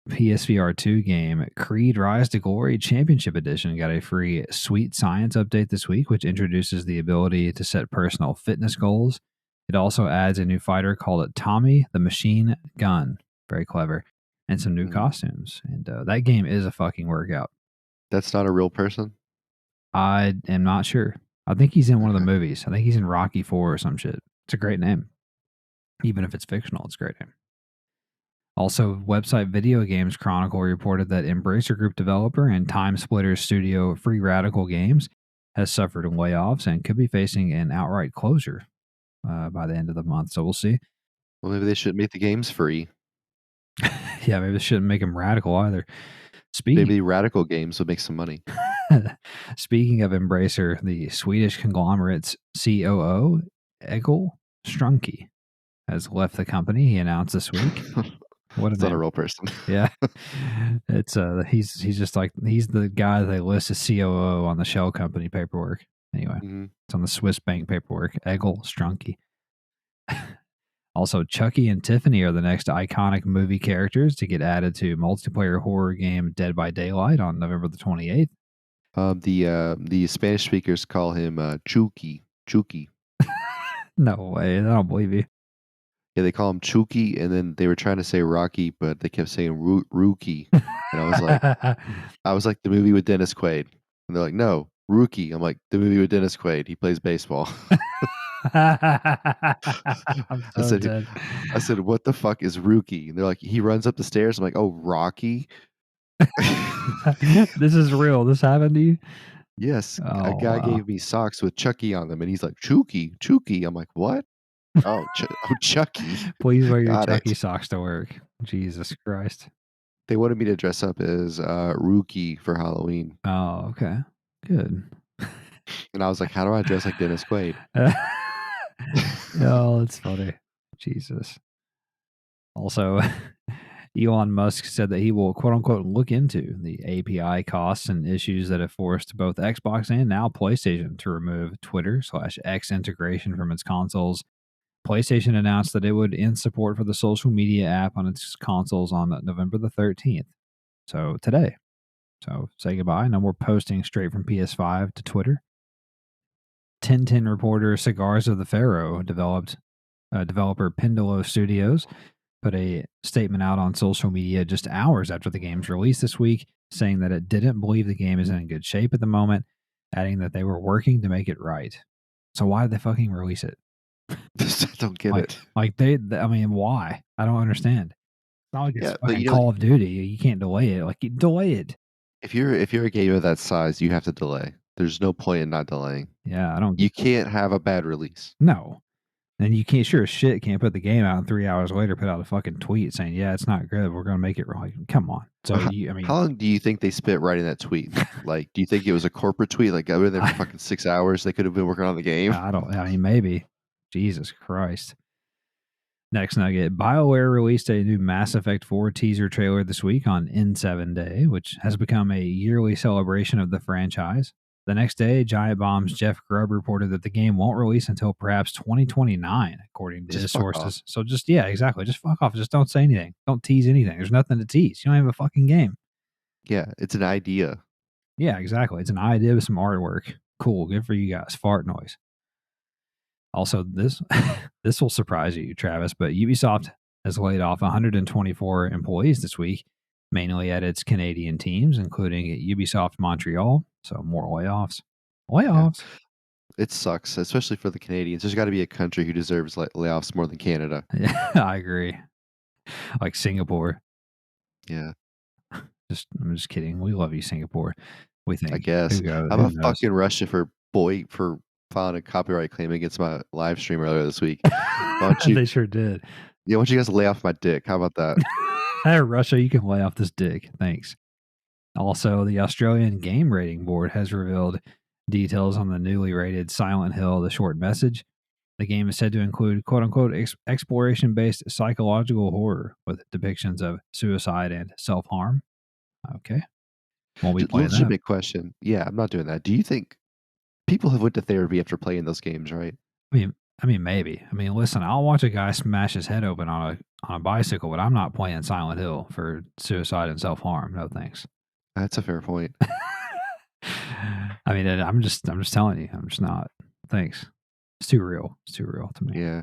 PSVR 2 game Creed Rise to Glory Championship Edition got a free Sweet Science update this week, which introduces the ability to set personal fitness goals. It also adds a new fighter called Tommy the Machine Gun. Very clever. And some new costumes. And that game is a fucking workout. That's not a real person? I am not sure. I think he's in one of the Okay. movies. I think he's in Rocky 4 or some shit. It's a great name. Even if it's fictional, it's a great name. Also, website Video Games Chronicle reported that Embracer Group developer and Time Splitter studio Free Radical Games has suffered layoffs and could be facing an outright closure by the end of the month. So we'll see. Well, maybe they should make the games free. Yeah, maybe they shouldn't make them radical either. Speaking Maybe Radical Games would make some money. Speaking of Embracer, the Swedish conglomerate's COO, Egil Strunke, has left the company. He announced this week. What a It's not a name. real person. Yeah. It's he's just like he's the guy they list as COO on the shell company paperwork. Anyway, it's on the Swiss bank paperwork. Egil Strunke. Also, Chucky and Tiffany are the next iconic movie characters to get added to multiplayer horror game Dead by Daylight on November the 28th. The Spanish speakers call him Chucky. Chucky. No way. I don't believe you. Yeah, they call him Chucky, and then they were trying to say Rocky, but they kept saying Rookie. And I was like the movie with Dennis Quaid. And they're like, no, Rookie. I'm like, the movie with Dennis Quaid. He plays baseball. I'm so dead. I said, what the fuck is Rookie? And they're like, he runs up the stairs. I'm like, oh, Rocky? This is real. This happened to you? Yes. A Oh, guy wow. gave me socks with Chucky on them, and he's like, Chucky. I'm like, what? Oh, Chucky. Please wear your Got Chucky it. socks to work. Jesus Christ. They wanted me to dress up as Rookie for Halloween. Oh, okay. Good. And I was like, how do I dress like Dennis Quaid? Oh, that's funny. Jesus. Also, Elon Musk said that he will, quote unquote, look into the API costs and issues that have forced both Xbox and now PlayStation to remove Twitter/X integration from its consoles. PlayStation announced that it would end support for the social media app on its consoles on November the 13th. So today. So say goodbye. No more posting straight from PS5 to Twitter. Tintin reporter Cigars of the Pharaoh developer Pendolo Studios put a statement out on social media just hours after the game's release this week. saying that it didn't believe the game is in good shape at the moment, adding that they were working to make it right. So why did they fucking release it? I don't get Like, it. I mean, why? I don't understand. It's not like it's Yeah, but fucking Call of Duty. You can't delay it. Like, you delay it. if you're a game of that size, you have to delay. There's no point in not delaying. Yeah, I don't You get that. can't have a bad release. No. And you can't, sure as shit, can't put the game out and 3 hours later put out a fucking tweet saying, yeah, it's not good. We're going to make it right. Come on. So, I How mean, long do you think they spent writing that tweet? Like, do you think it was a corporate tweet? Like, I been there for I, fucking 6 hours. They could have been working on the game. I don't, I mean, maybe. Jesus Christ. Next nugget, BioWare released a new Mass Effect 4 teaser trailer this week on N7 Day, which has become a yearly celebration of the franchise. The next day, Giant Bomb's Jeff Grubb reported that the game won't release until perhaps 2029, according to Just his fuck off. sources. So just, yeah, exactly. Just fuck off. Just don't say anything. Don't tease anything. There's nothing to tease. You don't have a fucking game. Yeah, it's an idea. Yeah, exactly. It's an idea with some artwork. Cool. Good for you guys. Fart noise. Also, this this will surprise you, Travis, but Ubisoft has laid off 124 employees this week, mainly at its Canadian teams, including at Ubisoft Montreal. So more layoffs. Yeah, Layoffs. it sucks, especially for the Canadians. There's got to be a country who deserves layoffs more than Canada. Yeah, I agree. Like Singapore. Yeah, I'm just kidding. We love you, Singapore. We I think. guess. Who goes? How Who about knows? fucking Russia for filing a copyright claim against my live stream earlier this week? Why don't you? They sure did. Yeah, why don't you guys lay off my dick? How about that? Hey, Russia, you can lay off this dick. Thanks. Also, the Australian Game Rating Board has revealed details on the newly rated Silent Hill: The Short Message. The game is said to include quote unquote exploration based psychological horror with depictions of suicide and self harm. Okay. Won't be playing that. Legitimate question. Yeah, I'm not doing that. Do you think people have went to therapy after playing those games, right? I mean, maybe. I mean, listen, I'll watch a guy smash his head open on a bicycle, but I'm not playing Silent Hill for suicide and self harm. No thanks. That's a fair point. I mean, I'm just telling you, I'm just not. Thanks. It's too real. It's too real to me. Yeah.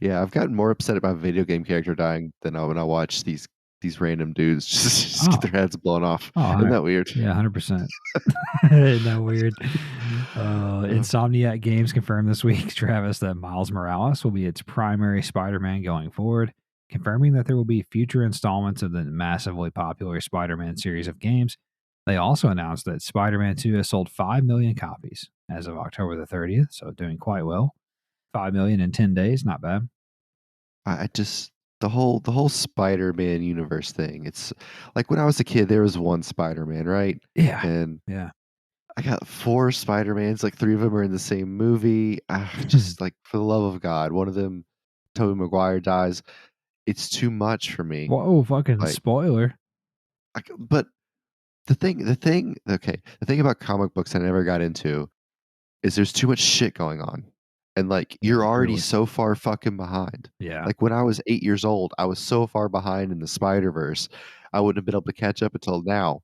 Yeah, I've gotten more upset about a video game character dying than when I watch these random dudes just get Oh, their heads blown off. oh, Isn't that weird? yeah, 100%. Isn't that weird? Uh, Insomniac Games confirmed this week, Travis, that Miles Morales will be its primary Spider-Man going forward, confirming that there will be future installments of the massively popular Spider-Man series of games. They also announced that Spider-Man 2 has sold 5 million copies as of October the 30th, so doing quite well. 5 million in 10 days, not bad. I just the whole Spider-Man universe thing. It's like when I was a kid, there was one Spider-Man, right? Yeah. And Yeah. I got 4 Spider-Mans, like 3 of them are in the same movie. Just like for the love of God, one of them, Tobey Maguire dies. It's too much for me. Whoa, fucking Like, spoiler. but the thing about comic books I never got into is there's too much shit going on. And like Yeah, you're already clearly. so far fucking behind. Yeah. Like when I was 8 years old, I was so far behind in the Spider-Verse. I wouldn't have been able to catch up until now.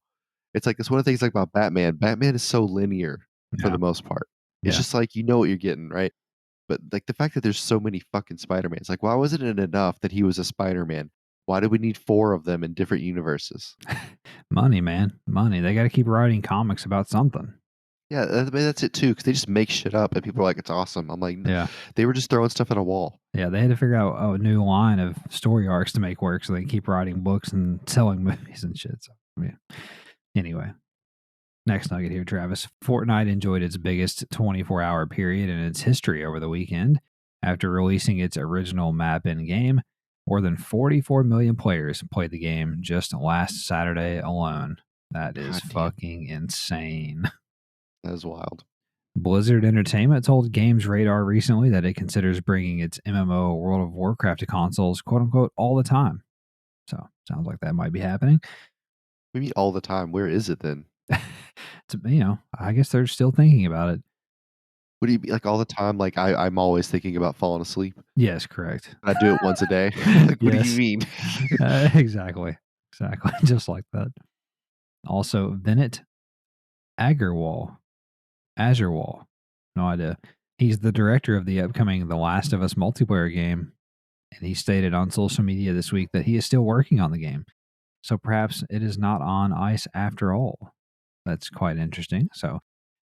It's like it's one of the things like about Batman. Batman is so linear for Yeah. the most part. It's Yeah. just like you know what you're getting, right? But like the fact that there's so many fucking Spider-Mans, like why wasn't it enough that he was a Spider-Man? Why do we need 4 of them in different universes? Money, man. Money. They got to keep writing comics about something. Yeah, I mean, that's it too, because they just make shit up and people are like, "It's awesome." I'm like, Yeah. They were just throwing stuff at a wall." Yeah. They had to figure out a new line of story arcs to make work so they can keep writing books and selling movies and shit. So, yeah. Anyway, next nugget here, Travis. Fortnite enjoyed its biggest 24-hour period in its history over the weekend after releasing its original map in game. More than 44 million players played the game just last Saturday alone. That is God damn, fucking insane. that is wild. Blizzard Entertainment told Games Radar recently that it considers bringing its MMO World of Warcraft to consoles, quote unquote, all the time. So, sounds like that might be happening. We meet all the time. Where is it then? I guess they're still thinking about it. What do you mean, like all the time? Like I'm always thinking about falling asleep. Yes, correct. I do it once a day. Like, what do you Yes, mean? exactly. Exactly. Just like that. Also, Bennett Agarwal, Azurewal, no idea. He's the director of the upcoming The Last of Us multiplayer game, and he stated on social media this week that he is still working on the game. So perhaps it is not on ice after all. That's quite interesting. So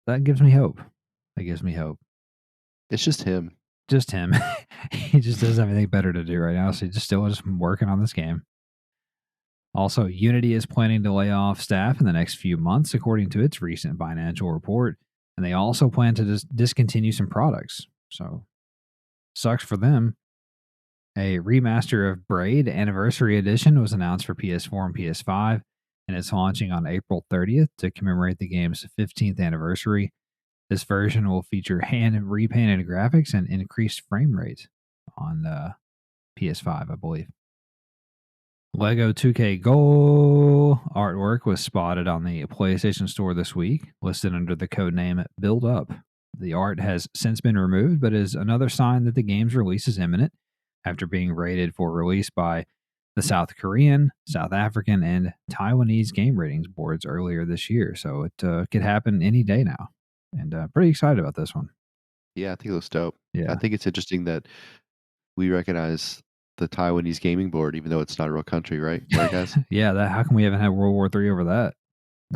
that gives me hope. That gives me hope. It's just him. Just him. He just doesn't have anything better to do right now. So he's just working on this game. Also, Unity is planning to lay off staff in the next few months, according to its recent financial report. And they also plan to discontinue some products. So, sucks for them. A remaster of Braid Anniversary Edition was announced for PS4 and PS5, and it's launching on April 30th to commemorate the game's 15th anniversary. This version will feature hand repainted graphics and increased frame rate on PS5, I believe. Lego 2K Goal artwork was spotted on the PlayStation Store this week, listed under the codename Build Up. The art has since been removed, but is another sign that the game's release is imminent after being rated for release by the South Korean, South African, and Taiwanese game ratings boards earlier this year. So it could happen any day now. And pretty excited about this one. Yeah, I think it looks dope. I Yeah. think it's interesting that we recognize the Taiwanese gaming board, even though it's not a real country, right? Right, guys? Yeah, that how come we haven't had World War III over that?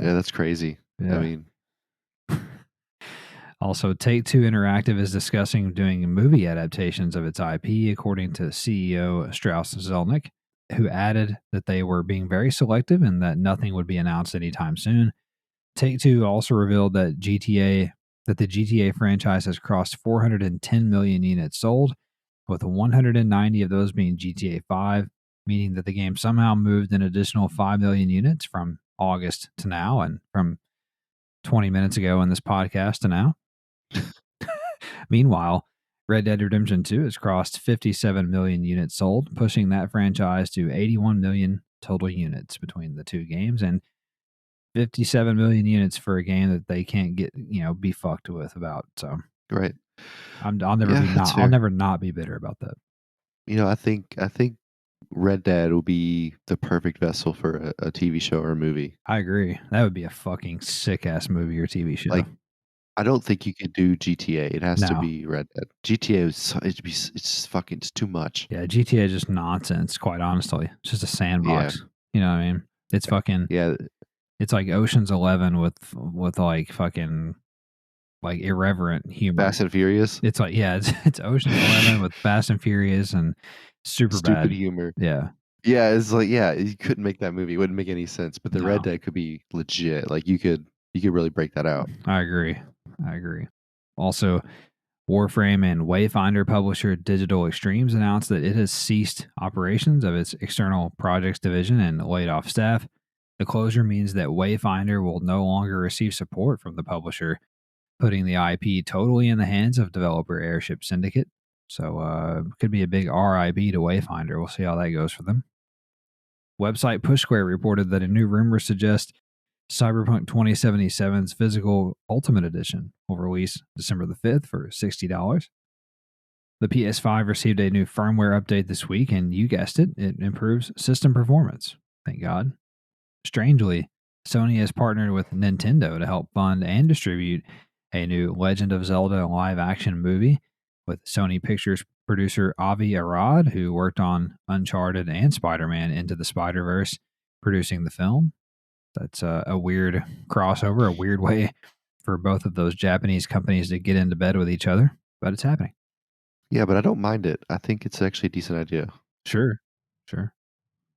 Yeah, that's crazy. I Yeah. mean, Also, Take Two Interactive is discussing doing movie adaptations of its IP, according to CEO Strauss Zelnick, who added that they were being very selective and that nothing would be announced anytime soon. Take Two also revealed that the GTA franchise has crossed 410 million units sold, with 190 of those being GTA 5, meaning that the game somehow moved an additional 5 million units from August to now and from 20 minutes ago in this podcast to now. Meanwhile, Red Dead Redemption 2 has crossed 57 million units sold, pushing that franchise to 81 million total units between the two games and 57 million units for a game that they can't be fucked with about. So right. I'll never Yeah, that's I'll fair. never not be bitter about that. I think Red Dead will be the perfect vessel for a TV show or a movie. I agree. That would be a fucking sick ass movie or TV show. Like, I don't think you could do GTA. It has to No. be Red Dead. GTA is it's too much. Yeah, GTA is just nonsense, quite honestly. It's just a Yeah. sandbox. You know what I mean? It's fucking Yeah, it's like Ocean's 11 with like fucking like irreverent humor. Fast and Furious, It's like it's Ocean's 11 with Fast and Furious and super stupid bad. humor. Yeah. Yeah, it's like yeah, you couldn't make that movie. It wouldn't make any sense. But the Red No. Dead could be legit. Like you could really break that out. I agree. I agree. Also, Warframe and Wayfinder publisher Digital Extremes announced that it has ceased operations of its external projects division and laid off staff. The closure means that Wayfinder will no longer receive support from the publisher, putting the IP totally in the hands of developer Airship Syndicate. So could be a big RIP to Wayfinder. We'll see how that goes for them. Website Push Square reported that a new rumor suggests Cyberpunk 2077's physical Ultimate Edition will release December the 5th for $60. The PS5 received a new firmware update this week, and you guessed it, it improves system performance. Thank God. Strangely, Sony has partnered with Nintendo to help fund and distribute a new Legend of Zelda live action movie with Sony Pictures producer Avi Arad, who worked on Uncharted and Spider Man Into the Spider Verse, producing the film. That's a weird crossover, a weird way for both of those Japanese companies to get into bed with each other, but it's happening. Yeah, but I don't mind it. I think it's actually a decent idea. Sure. Sure.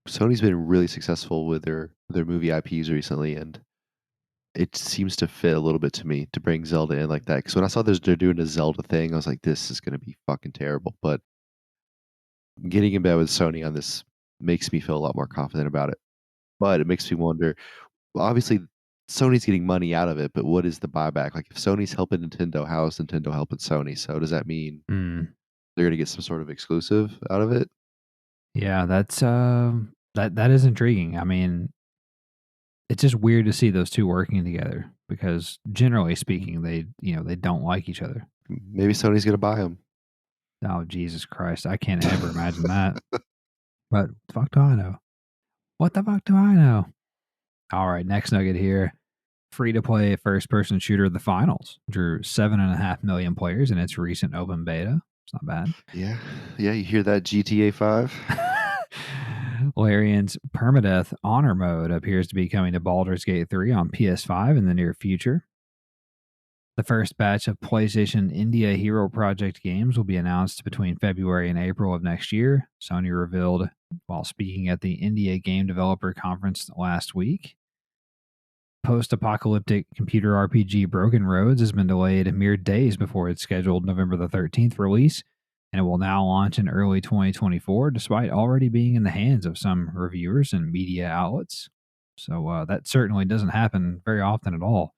Sony's been really successful with their movie IPs recently, and it seems to fit a little bit to me to bring Zelda in like that. Because when I saw they're doing a Zelda thing, I was like, this is going to be fucking terrible. But getting in bed with Sony on this makes me feel a lot more confident about it. But it makes me wonder. Well, obviously, Sony's getting money out of it, but what is the buyback? Like, if Sony's helping Nintendo, how is Nintendo helping Sony? So does that mean Mm. they're going to get some sort of exclusive out of it? Yeah, that's that is intriguing. I mean, it's just weird to see those two working together because generally speaking, they don't like each other. Maybe Sony's going to buy them. Oh Jesus Christ, I can't ever imagine that. But the fuck do I know? What the fuck do I know? All right, next nugget here. Free to play first person shooter The Finals drew 7.5 million players in its recent open beta. It's not bad. Yeah, yeah. You hear that GTA 5? Larian's permadeath honor mode appears to be coming to Baldur's Gate 3 on PS5 in the near future. The first batch of PlayStation India Hero Project games will be announced between February and April of next year, Sony revealed while speaking at the India Game Developer Conference last week. Post apocalyptic computer RPG Broken Roads has been delayed mere days before its scheduled November the 13th release, and it will now launch in early 2024, despite already being in the hands of some reviewers and media outlets. So that certainly doesn't happen very often at all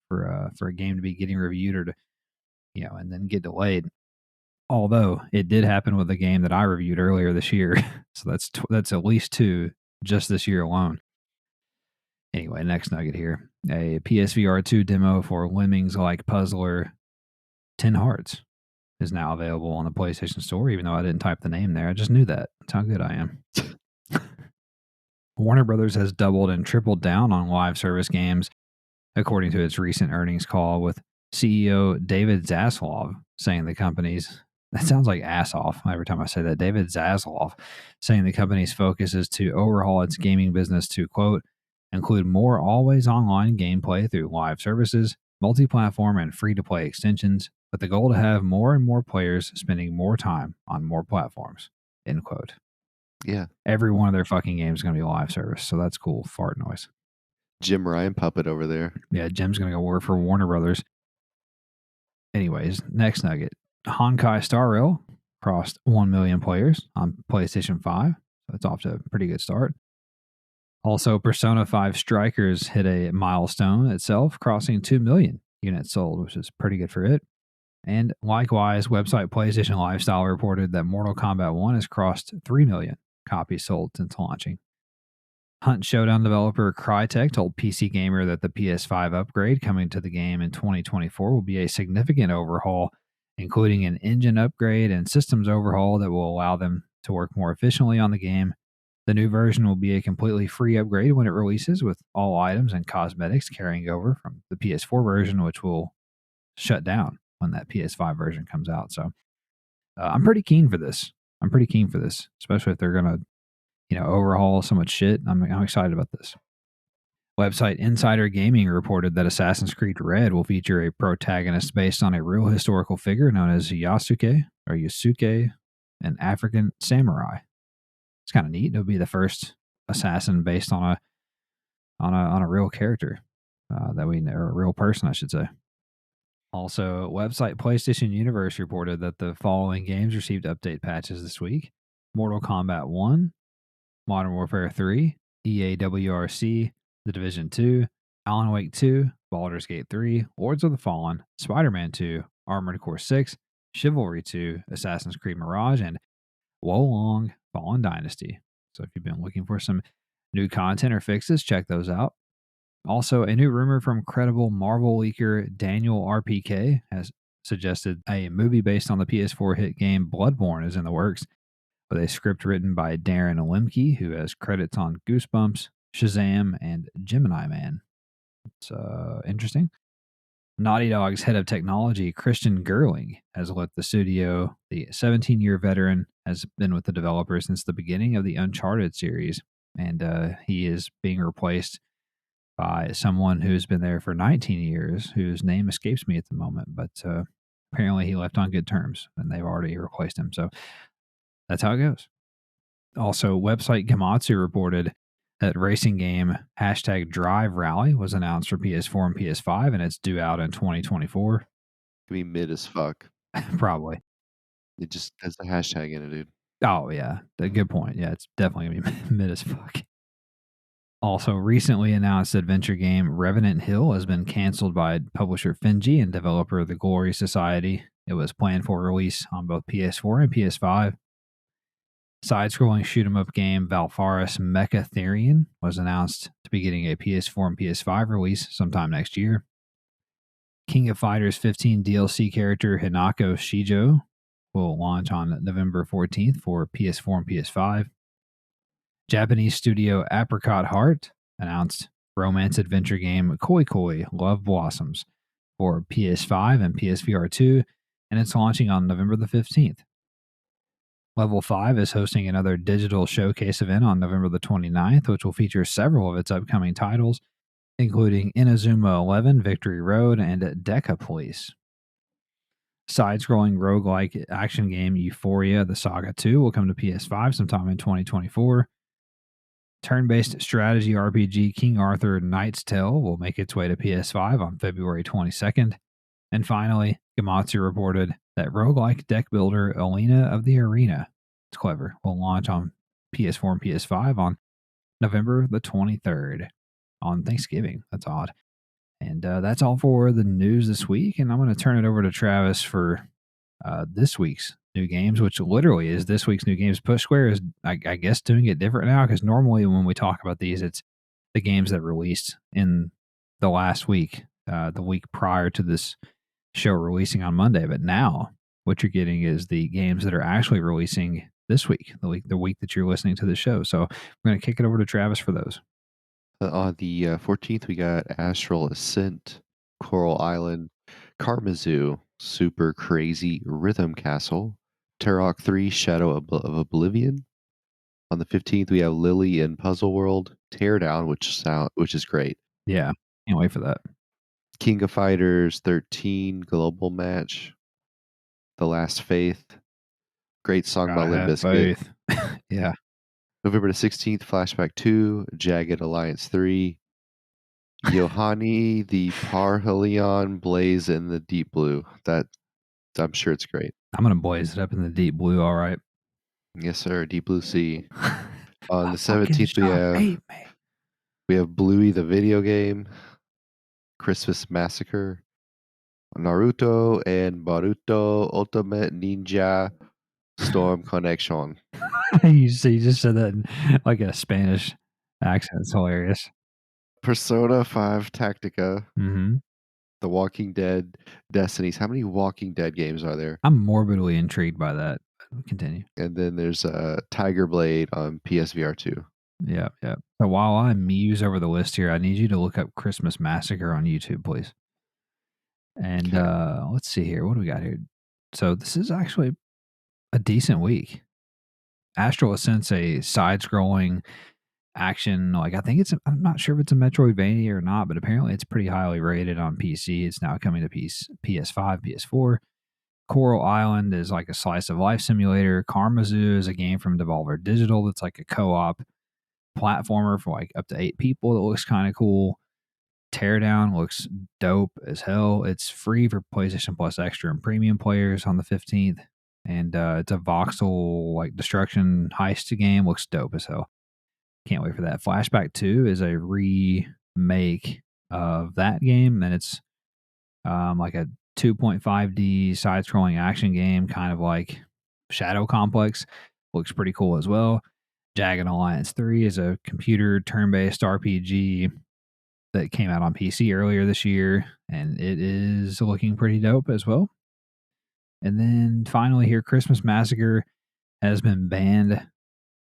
for a game to be getting reviewed or to and then get delayed. Although it did happen with a game that I reviewed earlier this year, so that's at least two just this year alone. Anyway, next nugget here: a PSVR 2 demo for Lemmings Like Puzzler 10 Hearts is now available on the PlayStation Store. Even though I didn't type the name there, I just knew that. That's how good I am. Warner Brothers has doubled and tripled down on live service games, according to its recent earnings call, with CEO David Zaslav saying the company's that sounds like ass off every time I say that. David Zaslav saying the company's focus is to overhaul its gaming business to, quote, include more always online gameplay through live services, multi-platform, and free-to-play extensions, with the goal to have more and more players spending more time on more platforms, end quote. Yeah. Every one of their fucking games is going to be a live service, so that's cool. Fart noise. Jim Ryan puppet over there. Yeah, Jim's going to go work for Warner Brothers. Anyways, next nugget. Honkai Star Rail crossed 1 million players on PlayStation 5. So it's off to a pretty good start. Also, Persona 5 Strikers hit a milestone itself, crossing 2 million units sold, which is pretty good for it. And likewise, website PlayStation Lifestyle reported that Mortal Kombat 1 has crossed 3 million copies sold since launching. Hunt Showdown developer Crytek told PC Gamer that the PS5 upgrade coming to the game in 2024 will be a significant overhaul, including an engine upgrade and systems overhaul that will allow them to work more efficiently on the game. The new version will be a completely free upgrade when it releases, with all items and cosmetics carrying over from the PS4 version, which will shut down when that PS5 version comes out. So I'm pretty keen for this. Especially if they're going to overhaul so much shit. I'm excited about this. Website Insider Gaming reported that Assassin's Creed Red will feature a protagonist based on a real historical figure known as Yasuke, an African samurai. It's kind of neat. It'll be the first assassin based on a real character that we know, or a real person, I should say. Also, website PlayStation Universe reported that the following games received update patches this week: Mortal Kombat 1, Modern Warfare 3, EAWRC, The Division 2, Alan Wake 2, Baldur's Gate 3, Lords of the Fallen, Spider-Man 2, Armored Core 6, Chivalry 2, Assassin's Creed Mirage, and Wolong Fallen Dynasty. So if you've been looking for some new content or fixes, check those out. Also, a new rumor from credible Marvel leaker Daniel RPK has suggested a movie based on the PS4 hit game Bloodborne is in the works, with a script written by Darren Lemke, who has credits on Goosebumps, Shazam, and Gemini Man. It's interesting. Naughty Dog's head of technology, Christian Gerling, has left the studio. The 17-year veteran has been with the developer since the beginning of the Uncharted series, and he is being replaced by someone who's been there for 19 years, whose name escapes me at the moment, but apparently he left on good terms, and they've already replaced him. So that's how it goes. Also, website Gamatsu reported that racing game #Drive Rally was announced for PS4 and PS5, and it's due out in 2024. It'd be mid as fuck. Probably. It just has the hashtag in it, dude. Oh, yeah. A good point. Yeah, it's definitely going to be mid as fuck. Also, recently announced adventure game Revenant Hill has been canceled by publisher Finji and developer The Glory Society. It was planned for release on both PS4 and PS5. Side-scrolling shoot-'em-up game Valfaris Mechatherian was announced to be getting a PS4 and PS5 release sometime next year. King of Fighters 15 DLC character Hinako Shijo will launch on November 14th for PS4 and PS5. Japanese studio Apricot Heart announced romance adventure game Koi Koi Love Blossoms for PS5 and PSVR 2, and it's launching on November the 15th. Level 5 is hosting another digital showcase event on November the 29th, which will feature several of its upcoming titles, including Inazuma 11, Victory Road, and Deca Police. Side-scrolling roguelike action game Euphoria: The Saga 2 will come to PS5 sometime in 2024. Turn-based strategy RPG King Arthur Knight's Tale will make its way to PS5 on February 22nd. And finally, Gamatsu reported that roguelike deck builder Alina of the Arena, it's clever, will launch on PS4 and PS5 on November the 23rd on Thanksgiving. That's odd. And that's all for the news this week. And I'm going to turn it over to Travis for this week's new games, which literally is this week's new games. Push Square is, I guess, doing it different now because normally when we talk about these, it's the games that released in the last week, the week prior to this show releasing on Monday. But now what you're getting is the games that are actually releasing this week, the week that you're listening to the show. So we're going to kick it over to Travis for those. On the 14th, we got Astral Ascent, Coral Island, Karmazoo, Super Crazy Rhythm Castle, Turok 3, Shadow of Oblivion. On the 15th, we have Lily and Puzzle World, Teardown, which is great. Yeah. Can't wait for that. King of Fighters 13, Global Match, The Last Faith, great song by Gotta Limp have Bizkit. faith. Yeah. November the 16th, Flashback 2, Jagged Alliance 3, Yohani, the Parhelion Blaze in the Deep Blue. I'm sure it's great. I'm going to blaze it up in the deep blue. All right. Yes, sir. Deep Blue Sea. On My the fucking 17th, shop ate me. we have Bluey the video game, Christmas Massacre, Naruto, and Boruto Ultimate Ninja Storm Connection. You just said that in like a Spanish accent. It's hilarious. Persona 5 Tactica, Hmm. The Walking Dead, Destinies. How many Walking Dead games are there? I'm morbidly intrigued by that. Continue. And then there's Tiger Blade on PSVR 2. Yeah, yeah. So while I muse over the list here, I need you to look up Christmas Massacre on YouTube, please. And Okay. let's see here. What do we got here? So this is actually a decent week. Astral Ascent's a side-scrolling action. Like I think I'm not sure if it's a Metroidvania or not, but apparently it's pretty highly rated on PC. It's now coming to PS5, PS4. Coral Island is like a slice of life simulator. Karmazoo is a game from Devolver Digital that's like a co-op platformer for like up to 8 people that looks kind of cool. Teardown looks dope as hell. It's free for PlayStation Plus Extra and Premium players on the 15th. And it's a voxel like destruction heist game. Looks dope as hell. Can't wait for that. Flashback 2 is a remake of that game, and it's like a 2.5D side scrolling action game, kind of like Shadow Complex. Looks pretty cool as well. Jagged Alliance 3 is a computer turn based RPG that came out on PC earlier this year, and it is looking pretty dope as well. And then finally, here, Christmas Massacre has been banned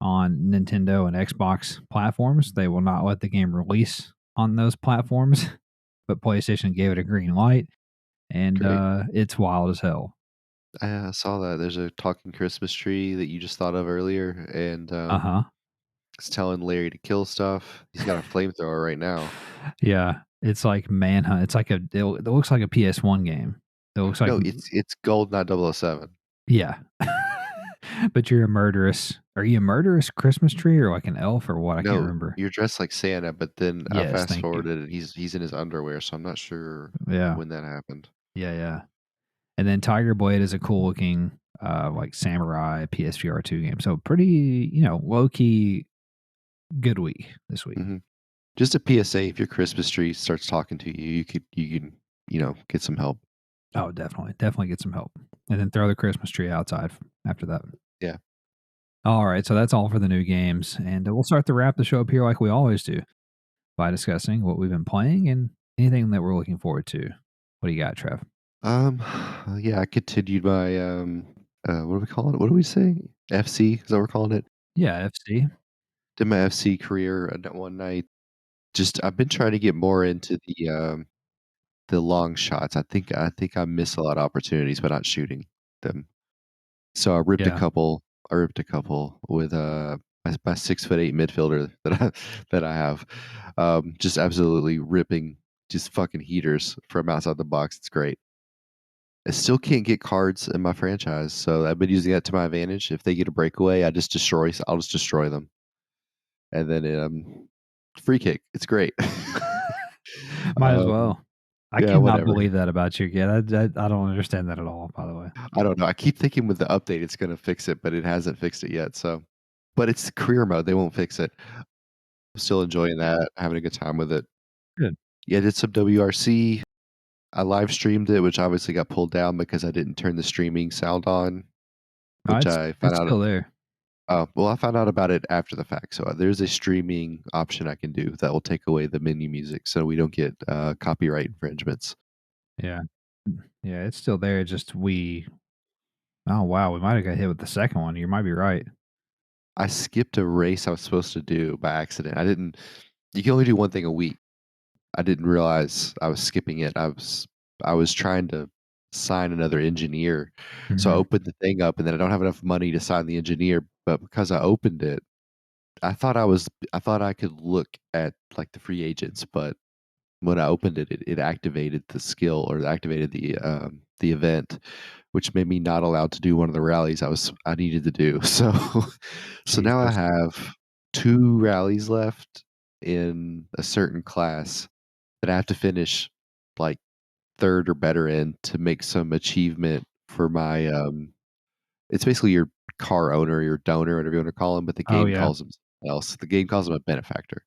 on Nintendo and Xbox platforms. They will not let the game release on those platforms, but PlayStation gave it a green light, and Great. it's wild as hell. I saw that. There's a talking Christmas tree that you just thought of earlier, and Uh huh. it's telling Larry to kill stuff. He's got a flamethrower right now. Yeah, it's like Manhunt. It's like it looks like a PS1 game. It looks like No, it's gold, not 007. yeah. But you're a murderous. Are you a murderous Christmas tree or like an elf or what? I can't No, remember. you're dressed like Santa, but then I Yes, fast thank you. forwarded and he's in his underwear, so I'm not sure Yeah, when that happened. yeah, yeah. And then Tiger Blade is a cool looking, like samurai PSVR2 game. So pretty, low key good week this week. Mhm. Just a PSA, if your Christmas tree starts talking to you, you can, get some help. Oh, definitely, definitely get some help, and then throw the Christmas tree outside after that. Yeah. All right, so that's all for the new games, and we'll start to wrap the show up here like we always do by discussing what we've been playing and anything that we're looking forward to. What do you got, Trev? Um, yeah, I continued my, what do we call it? What do we say? FC, is that what we're calling it? Yeah, FC. Did my FC career one night. Just I've been trying to get more into the long shots. I think I miss a lot of opportunities by not shooting them. So I ripped a Yeah. couple. I ripped a couple with my 6'8" midfielder that I have. Just absolutely ripping just fucking heaters from outside the box. It's great. I still can't get cards in my franchise, so I've been using that to my advantage. If they get a breakaway, I'll just destroy them, and then free kick. It's great. Might as um, well. I yeah, cannot whatever. believe that about you, kid. I don't understand that at all, by the way. I don't know. I keep thinking with the update it's going to fix it, but it hasn't fixed it yet. So, but it's career mode. They won't fix it. I'm still enjoying that, having a good time with it. Good. Yeah, I did some WRC. I live streamed it, which obviously got pulled down because I didn't turn the streaming sound on, No, which I found it's out. still there. Well, I found out about it after the fact. So there's a streaming option I can do that will take away the menu music, so we don't get copyright infringements. Yeah. Yeah, it's still there. Just we oh wow, we might have got hit with the second one. You might be right. I skipped a race I was supposed to do by accident. I didn't. You can only do one thing a week. I didn't realize I was skipping it. I was trying to sign another engineer, so I Mhm. opened the thing up, and then I don't have enough money to sign the engineer. But because I opened it, I thought I could look at like the free agents, but when I opened it, it activated the skill or activated the event, which made me not allowed to do one of the rallies I needed to do. So so now I Jesus. have 2 rallies left in a certain class that I have to finish like 3rd or better in to make some achievement for my it's basically your car owner, your donor, whatever you want to call him, but the Oh, game yeah. calls him something else. The game calls him a benefactor.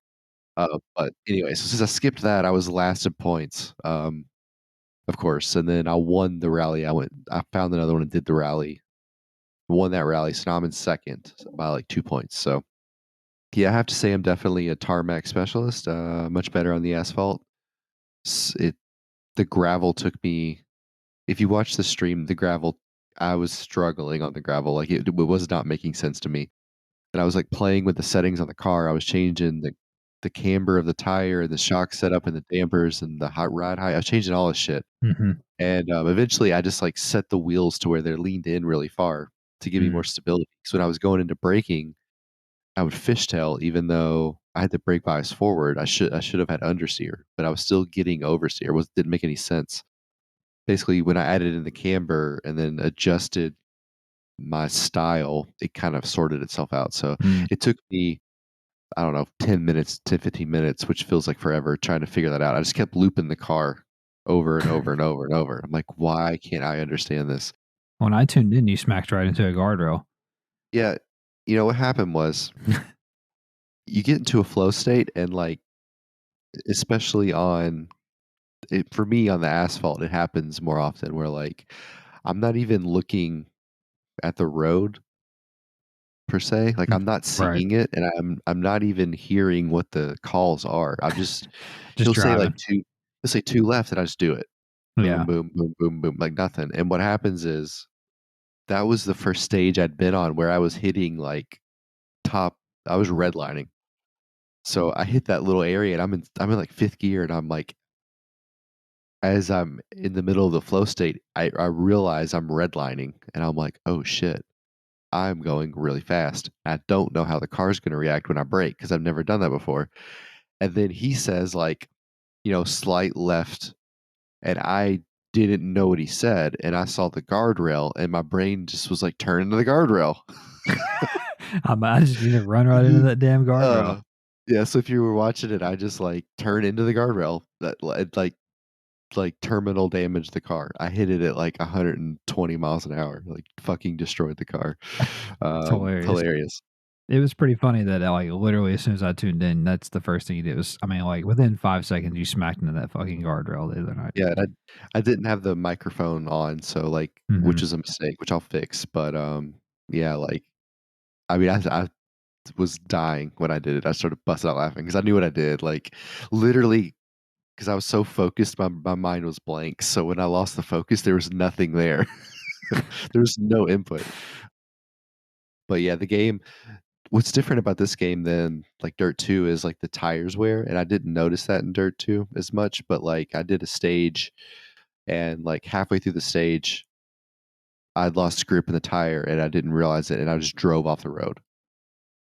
But anyway, so since I skipped that, I was last in points, of course, and then I won the rally. I found another one and did the rally, won that rally, so now I'm in 2nd by, like, 2 points, so, yeah, I have to say I'm definitely a tarmac specialist, much better on the asphalt. S it The gravel took me if you watch the stream, the gravel I was struggling on the gravel, like, it was not making sense to me. And I was like playing with the settings on the car. I was changing the camber of the tire and the shock setup and the dampers and the hot ride height. I was changing all this shit. Mhm. And eventually I just like set the wheels to where they're leaned in really far to give me more Mm. stability. So when I was going into braking, I would fishtail even though I had the brake bias forward. I should have had understeer, but I was still getting oversteer. It was didn't make any sense. Basically, when I added in the camber and then adjusted my style, it kind of sorted itself out. So Mm. it took me I don't know, 10 minutes, 10, 15 minutes, which feels like forever trying to figure that out. I just kept looping the car over and over and over and over. I'm like, why can't I understand this? When I tuned in, you smacked right into a guardrail. Yeah. What happened was you get into a flow state and like, especially for me on the asphalt, it happens more often where like, I'm not even looking at the road per se. Like Mm. I'm not Right. seeing it and I'm not even hearing what the calls are. Just He'll say driving. like he'll say 2 left and I just do it. Boom, Yeah. boom, boom, boom, boom, like nothing. And what happens is that was the first stage I'd been on where I was hitting like top I was redlining. So I hit that little area and I'm in like 5th gear and I'm like as I'm in the middle of the flow state, I realize I'm redlining and I'm like, "Oh shit, I'm going really fast." I don't know how the car's gonna react when I brake because I've never done that before. And then he says like, slight left. And I didn't know what he said, and I saw the guardrail, and my brain just was like, "Turn into the guardrail." I just need to run right into that damn guardrail. Uh, yeah, so if you were watching it, I just, like, turn into the guardrail that it, terminal damaged the car. I hit it at, like, 120 miles an hour, like, fucking destroyed the car. It's hilarious. Hilarious. It was pretty funny that, like, literally as soon as I tuned in, that's the first thing you did was I mean, like, within 5 seconds, you smacked into that fucking guardrail the other night. Yeah, and I didn't have the microphone on, so, like which Mhm. is a mistake, which I'll fix, but, yeah, like, I mean, I was dying when I did it. I started busting out laughing because I knew what I did. Like literally, because I was so focused, my mind was blank. So when I lost the focus, there was nothing there. There was no input. But yeah, the game. What's different about this game than like Dirt 2 is like the tires wear, and I didn't notice that in Dirt 2 as much. But like I did a stage, and like halfway through the stage, I'd lost grip in the tire and I didn't realize it, and I just drove off the road.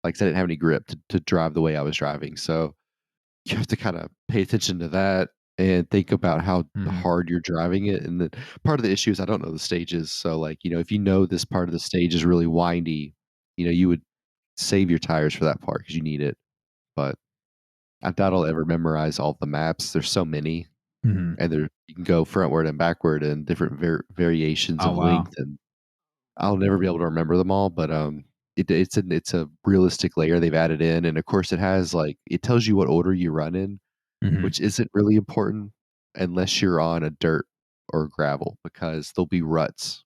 Like, 'cause I didn't have any grip to drive the way I was driving, so you have to kinda pay attention to that and think about how Mhm. hard you're driving it, and then part of the issue is I don't know the stages, so, like, if you know this part of the stage is really windy, you would save your tires for that part because you need it, but I doubt I'll ever memorize all the maps, there's so many, Mhm. and there you can go frontward and backward and different variations Oh, of wow. length, and I'll never be able to remember them all, but, it's a realistic layer they've added in, and of course, it tells you what order you run in, Mhm. which isn't really important unless you're on a dirt or gravel because there'll be ruts.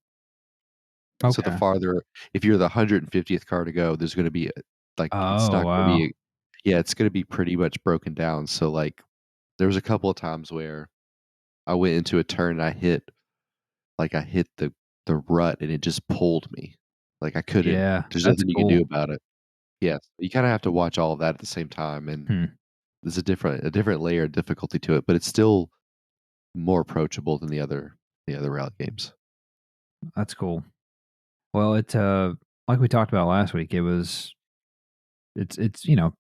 So the Okay. farther if you're the 150th car to go, there's gonna be it's Oh, not gonna wow. be yeah, it's gonna be pretty much broken down, so, like, there was a couple of times where I went into a turn and I hit the rut and it just pulled me. Like, I couldn't Yeah, there's that's nothing you can do cool. about it. Yes, you kinda have to watch all of that at the same time, and Hmm, there's a different layer of difficulty to it, but it's still more approachable than the other rally games. that's cool. Well, like we talked about last week, it's,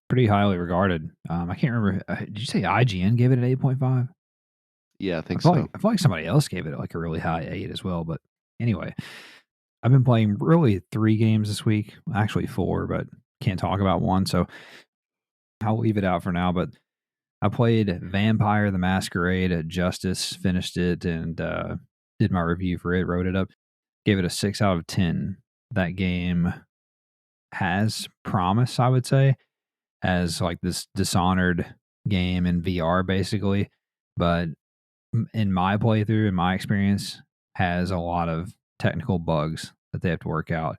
pretty highly regarded. I can't remember, did you say IGN gave it an 8.5? Yeah, I I think feel like so. I feel like somebody else gave it, like, a really high 8 as well, but anyway, I've been playing really 3 games this week, actually 4, but can't talk about 1, so I'll leave it out for now, but I played Vampire the Masquerade at Justice, finished it, and, did my review for it, wrote it up, gave it a 6 out of 10. That game has promise, I would say, as, like, this Dishonored game in VR, basically, but in my playthrough, in my experience, has a lot of technical bugs that they have to work out.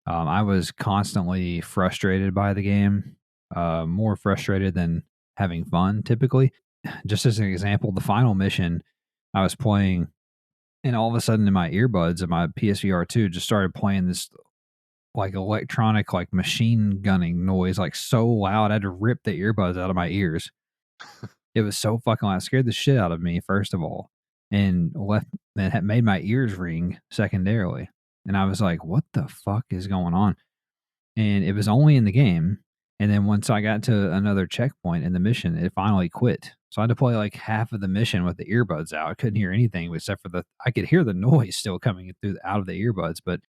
I was constantly frustrated by the game, more frustrated than having fun typically. Just as an example, the final mission I was playing, and all of a sudden in my earbuds of my PSVR 2 just started playing this like electronic, like machine gunning noise, like so loud. I had to rip the earbuds out of my ears. It was so fucking loud. It scared the shit out of me, first of all, and left and had made my ears ring secondarily. And I was like, what the fuck is going on? And it was only in the game. And then once I got to another checkpoint in the mission, it finally quit. So I had to play like half of the mission with the earbuds out. I couldn't hear anything except for I could hear the noise still coming through out of the earbuds, but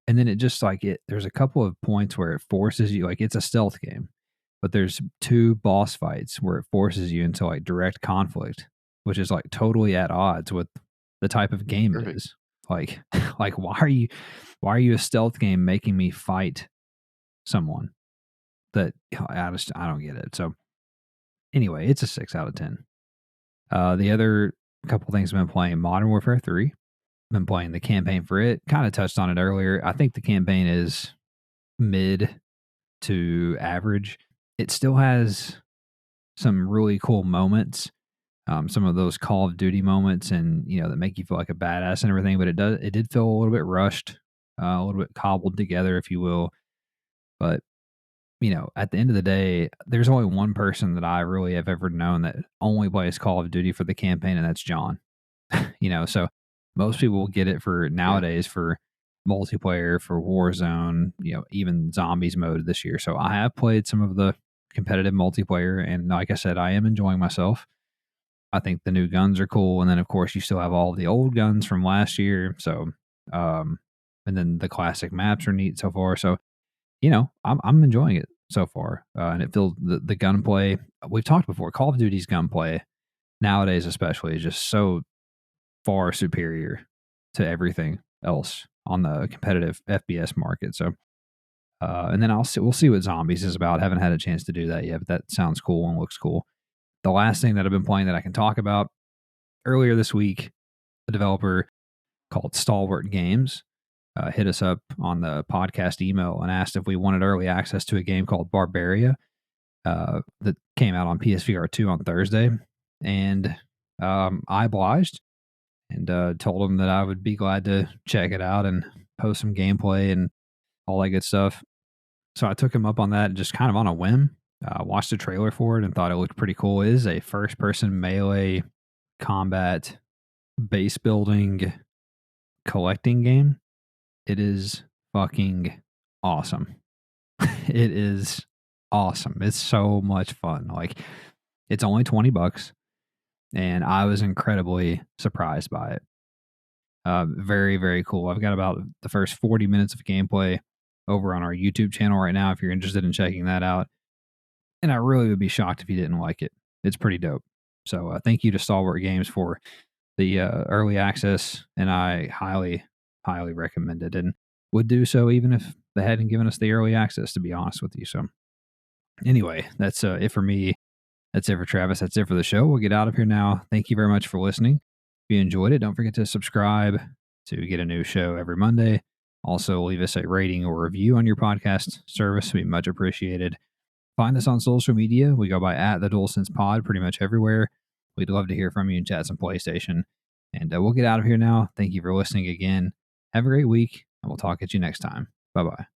and then it just like there's a couple of points where it forces you, like it's a stealth game, but there's two boss fights where it forces you into like direct conflict, which is like totally at odds with the type of game it Perfect. is. Like like why are you a stealth game making me fight someone that I don't get it. So anyway, it's a 6 out of 10. The other couple things I've been playing, Modern Warfare 3. Been playing the campaign for it. Kind of touched on it earlier. I think the campaign is mid to average. It still has some really cool moments, some of those Call of Duty moments, and that make you feel like a badass and everything. But it did feel a little bit rushed, a little bit cobbled together, if you will. But at the end of the day, there's only one person that I really have ever known that only plays Call of Duty for the campaign, and that's John. So most people will get it for Yeah. nowadays for multiplayer, for Warzone, even zombies mode this year. So I have played some of the competitive multiplayer, and like I said, I am enjoying myself. I think the new guns are cool, and then of course you still have all the old guns from last year. So, um, and then the classic maps are neat so far. So I'm enjoying it so far, and it feels the gunplay. We've talked before. Call of Duty's gunplay nowadays, especially, is just so far superior to everything else on the competitive FPS market. So, and then we'll see what Zombies is about. Haven't had a chance to do that yet, but that sounds cool and looks cool. The last thing that I've been playing that I can talk about, earlier this week, a developer called Stalwart Games hit us up on the podcast email and asked if we wanted early access to a game called Barbaria that came out on PSVR 2 on Thursday. And I obliged and told him that I would be glad to check it out and post some gameplay and all that good stuff. So I took him up on that just kind of on a whim. Watched the trailer for it and thought it looked pretty cool. It is a first person melee combat base building collecting game. It is fucking awesome. It is awesome. It's so much fun. Like, it's only $20, and I was incredibly surprised by it. Very, very cool. I've got about the first 40 minutes of gameplay over on our YouTube channel right now if you're interested in checking that out. And I really would be shocked if you didn't like it. It's pretty dope. So thank you to Stalwart Games for the early access, and I highly, highly recommend it, and would do so even if they hadn't given us the early access, to be honest with you. So anyway, that's it for me. That's it for Travis. That's it for the show. We'll get out of here now. Thank you very much for listening. If you enjoyed it, don't forget to subscribe to get a new show every Monday. Also, leave us a rating or review on your podcast service. Would be much appreciated. Find us on social media. We go by at the DualSense Pod pretty much everywhere. We'd love to hear from you and chat some PlayStation. And we'll get out of here now. Thank you for listening again. Have a great week, and we'll talk at you next time. Bye bye.